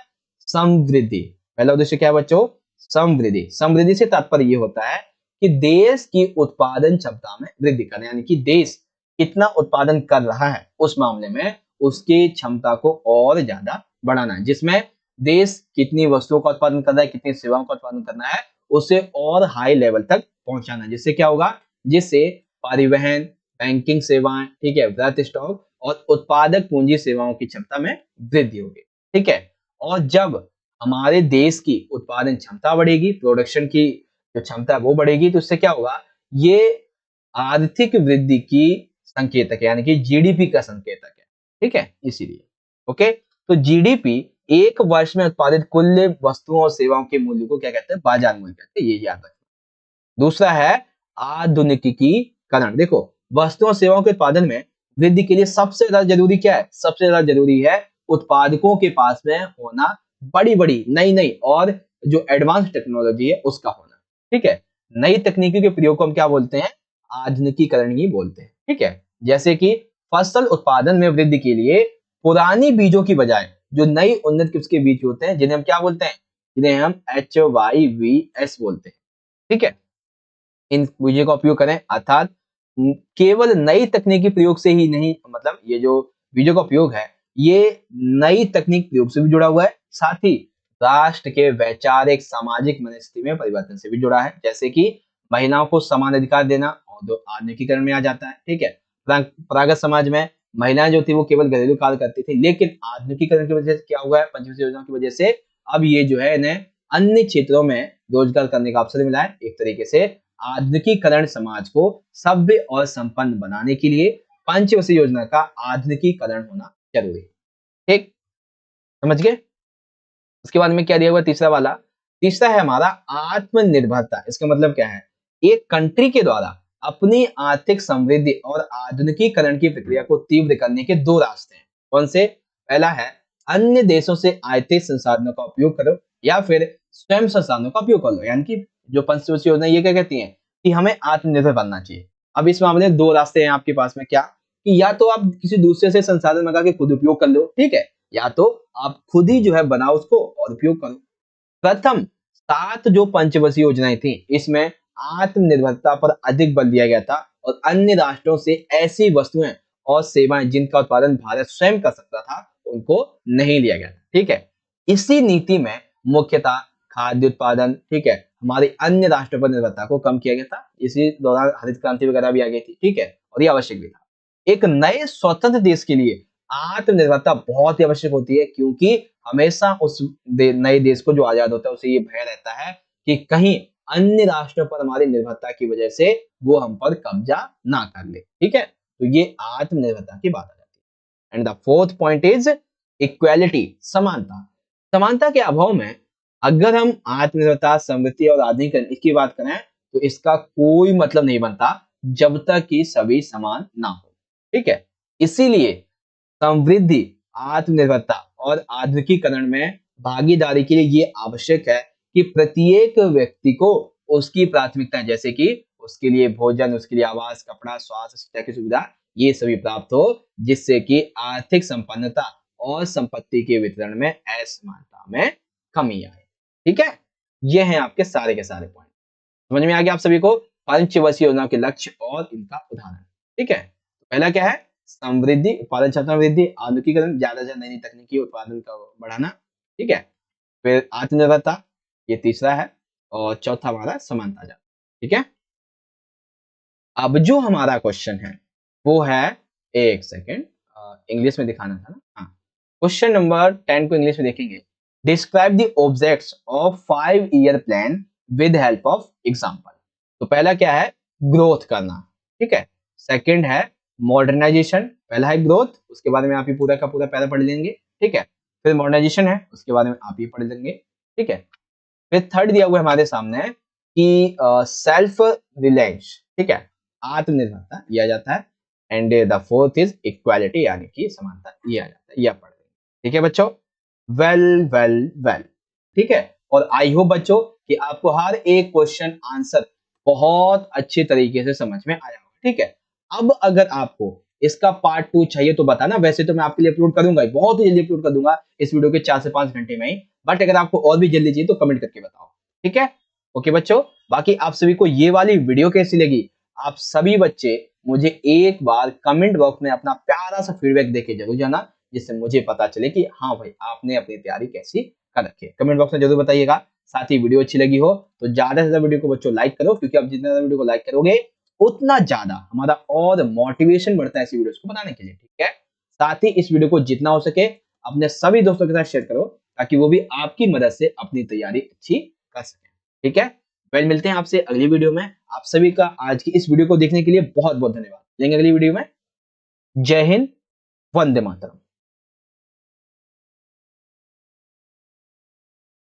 समवृद्धि। पहला उद्देश्य क्या है बच्चों? समवृद्धि। समवृद्धि से तात्पर्य ये होता है कि देश की उत्पादन क्षमता में वृद्धि करना, यानी कि देश कितना उत्पादन कर रहा है उस मामले में उसकी क्षमता को और ज्यादा बढ़ाना है, जिसमें देश कितनी वस्तुओं का उत्पादन कर रहा है, कितनी सेवाओं का उत्पादन करना है, उसे और हाई लेवल तक पहुंचाना। जिससे क्या होगा? जिससे परिवहन, बैंकिंग सेवाएं, ठीक है, वृहत स्टॉक और उत्पादक पूंजी सेवाओं की क्षमता में वृद्धि होगी। ठीक है, और जब हमारे देश की उत्पादन क्षमता बढ़ेगी, प्रोडक्शन की जो क्षमता है वो बढ़ेगी, तो इससे क्या होगा? ये आर्थिक वृद्धि की संकेतक है, यानी कि जीडीपी का संकेतक है। ठीक है, इसीलिए ओके। तो जीडीपी एक वर्ष में उत्पादित कुल वस्तुओं और सेवाओं के मूल्य को क्या कहते हैं? बाजार मूल्य कहते हैं, ये याद रखना। दूसरा है आधुनिकीकरण। देखो, वस्तुओं और सेवाओं के उत्पादन में वृद्धि के लिए सबसे ज्यादा जरूरी क्या है? सबसे ज्यादा जरूरी है उत्पादकों के पास में होना बड़ी बड़ी नई नई और जो एडवांस टेक्नोलॉजी है उसका होना। ठीक है, नई तकनीकी के प्रयोग को हम क्या बोलते हैं? आधुनिकीकरण ही बोलते हैं। ठीक है, जैसे कि फसल उत्पादन में वृद्धि के लिए पुरानी बीजों की बजाय जो नई उन्नत किस्म के बीज होते हैं, जिन्हें हम क्या बोलते हैं? जिन्हें हम HYVS बोलते हैं। ठीक है, इन बीजों का उपयोग करें, अर्थात केवल नई तकनीकी प्रयोग से ही नहीं, मतलब ये जो बीजों का उपयोग है ये नई तकनीक प्रयोग से भी जुड़ा हुआ है, साथ ही राष्ट्र के वैचारिक सामाजिक मनस्थिति में परिवर्तन से भी जुड़ा है। जैसे कि महिलाओं को समान अधिकार देना और जो आधुनिकीकरण में आ जाता है। ठीक है, परागत समाज में महिलाएं जो थी वो केवल घरेलू कार्य करती थी, लेकिन आधुनिकीकरण की वजह से क्या हुआ है? पंचवर्षीय योजना की वजह से अब ये जो है इन्हें अन्य क्षेत्रों में रोजगार करने का अवसर मिला है। एक तरीके से आधुनिकीकरण समाज को सभ्य और संपन्न बनाने के लिए पंचवर्षीय योजना का आधुनिकीकरण होना जरूरी है। ठीक, समझ गए? उसके बाद में क्या दिया हुआ? तीसरा वाला, तीसरा है हमारा आत्मनिर्भरता। इसका मतलब क्या है? एक कंट्री के द्वारा अपनी आर्थिक समृद्धि और आधुनिकीकरण की प्रक्रिया को तीव्र करने के दो रास्ते हैं। कौन से? पहला है अन्य देशों से आर्थिक संसाधनों का उपयोग करो या फिर स्वयं संसाधनों का उपयोग कर लो। यानी कि जो पंचवर्षीय योजना ये क्या कहती है कि हमें आत्मनिर्भर बनना चाहिए। अब इस मामले में दो रास्ते हैं आपके पास में, क्या कि या तो आप किसी दूसरे से संसाधन मंगा के खुद उपयोग कर लो, ठीक है, या तो आप खुद ही जो है बनाओ उसको और उपयोग करो। प्रथम 7 जो पंचवर्षीय योजनाएं थी इसमें आत्मनिर्भरता पर अधिक बल दिया गया था और अन्य राष्ट्रों से ऐसी वस्तुएं और सेवाएं जिनका उत्पादन भारत स्वयं कर सकता था उनको नहीं लिया गया था। ठीक है, इसी नीति में मुख्यतः खाद्य उत्पादन, ठीक है, हमारे अन्य राष्ट्रों पर निर्भरता को कम किया गया था। इसी दौरान हरित क्रांति वगैरह भी आ गई थी। ठीक है, और ये आवश्यक भी था। एक नए स्वतंत्र देश के लिए आत्मनिर्भरता बहुत ही आवश्यक होती है, क्योंकि हमेशा उस नए देश को जो आजाद होता है उसे ये भय रहता है कि कहीं अन्य राष्ट्रों पर हमारी निर्भरता की वजह से वो हम पर कब्जा ना कर ले। ठीक है, तो ये आत्मनिर्भरता की बात आ जाती है। And the fourth point is equality, समानता। समानता के अभाव में अगर हम आत्मनिर्भरता, समृद्धि और आधुनिकीकरण इसकी बात करें तो इसका कोई मतलब नहीं बनता जब तक कि सभी समान ना हो। ठीक है, इसीलिए समृद्धि, आत्मनिर्भरता और आधुनिकीकरण में भागीदारी के लिए ये आवश्यक है कि प्रत्येक व्यक्ति को उसकी प्राथमिकता, जैसे कि उसके लिए भोजन, उसके लिए आवास, कपड़ा, स्वास्थ्य, शिक्षा की सुविधा, ये सभी प्राप्त हो, जिससे कि आर्थिक संपन्नता और संपत्ति के वितरण में असमानता में कमी आए। ठीक है, ये हैं आपके सारे के सारे पॉइंट। समझ में आ गया आप सभी को पंचवर्षीय योजना के लक्ष्य और इनका उदाहरण। ठीक है, पहला क्या है? समृद्धि, उत्पादन क्षमता वृद्धि, आधुनिकीकरण, ज्यादा से नई तकनीकी उत्पादन का बढ़ाना। ठीक है, फिर आत्मनिर्भरता, ये तीसरा है, और चौथा हमारा समानता जाति। ठीक है, अब जो हमारा क्वेश्चन है वो है, एक सेकेंड, इंग्लिश में दिखाना था ना, हाँ। क्वेश्चन नंबर 10 को इंग्लिश में देखेंगे। Describe the objects of 5 year plan with help of example. तो पहला क्या है? ग्रोथ करना। ठीक है। सेकंड है मॉडर्नाइजेशन, पहला है ग्रोथ, उसके बाद में आप ये पूरा का पूरा पहला पढ़ लेंगे, ठीक है। फिर मॉडर्नाइजेशन है, उसके बाद में आप ये पढ़ लेंगे, ठीक है। फिर थर्ड दिया हुआ है हमारे सामने कि सेल्फ रिलायंस, ठीक है, आत्मनिर्भरता ये आ जाता है। And the fourth is equality यानी कि समानता, ये आ जाता है, ये आप पढ़ लेंगे, ठीक है बच्चों। वेल वेल वेल, ठीक है। और आई होप बच्चों कि आपको हर एक क्वेश्चन आंसर बहुत अच्छे तरीके से समझ में आया होगा, ठीक है। अब अगर आपको इसका पार्ट 2 चाहिए तो बताना, वैसे तो मैं आपके लिए अपलोड करूंगा, बहुत ही जल्दी अपलोड कर दूंगा इस वीडियो के 4 से 5 घंटे में ही, बट अगर आपको और भी जल्दी चाहिए तो कमेंट करके बताओ, ठीक है। ओके बच्चों, बाकी आप सभी को ये वाली वीडियो कैसी लगी, आप सभी बच्चे मुझे एक बार कमेंट बॉक्स में अपना प्यारा सा फीडबैक देके जरूर जाना, जिससे मुझे पता चले कि हाँ भाई आपने अपनी तैयारी कैसी कर रखी है। कमेंट बॉक्स में जरूर बताइएगा। साथ ही वीडियो अच्छी लगी हो तो ज्यादा से ज्यादा वीडियो को बच्चों लाइक करो, क्योंकि आप जितना ज्यादा वीडियो को लाइक करोगे उतना ज्यादा हमारा और मोटिवेशन बढ़ता है ऐसी वीडियोस को बनाने के लिए, ठीक है। साथ ही इस वीडियो को जितना हो सके अपने सभी दोस्तों के साथ शेयर करो, ताकि वो भी आपकी मदद से अपनी तैयारी अच्छी कर सके, ठीक है। वेल, मिलते हैं आपसे अगली वीडियो में। आप सभी का आज की इस वीडियो को देखने के लिए बहुत बहुत धन्यवाद। लेंगे अगली वीडियो में। जय हिंद, वंदे मातरम।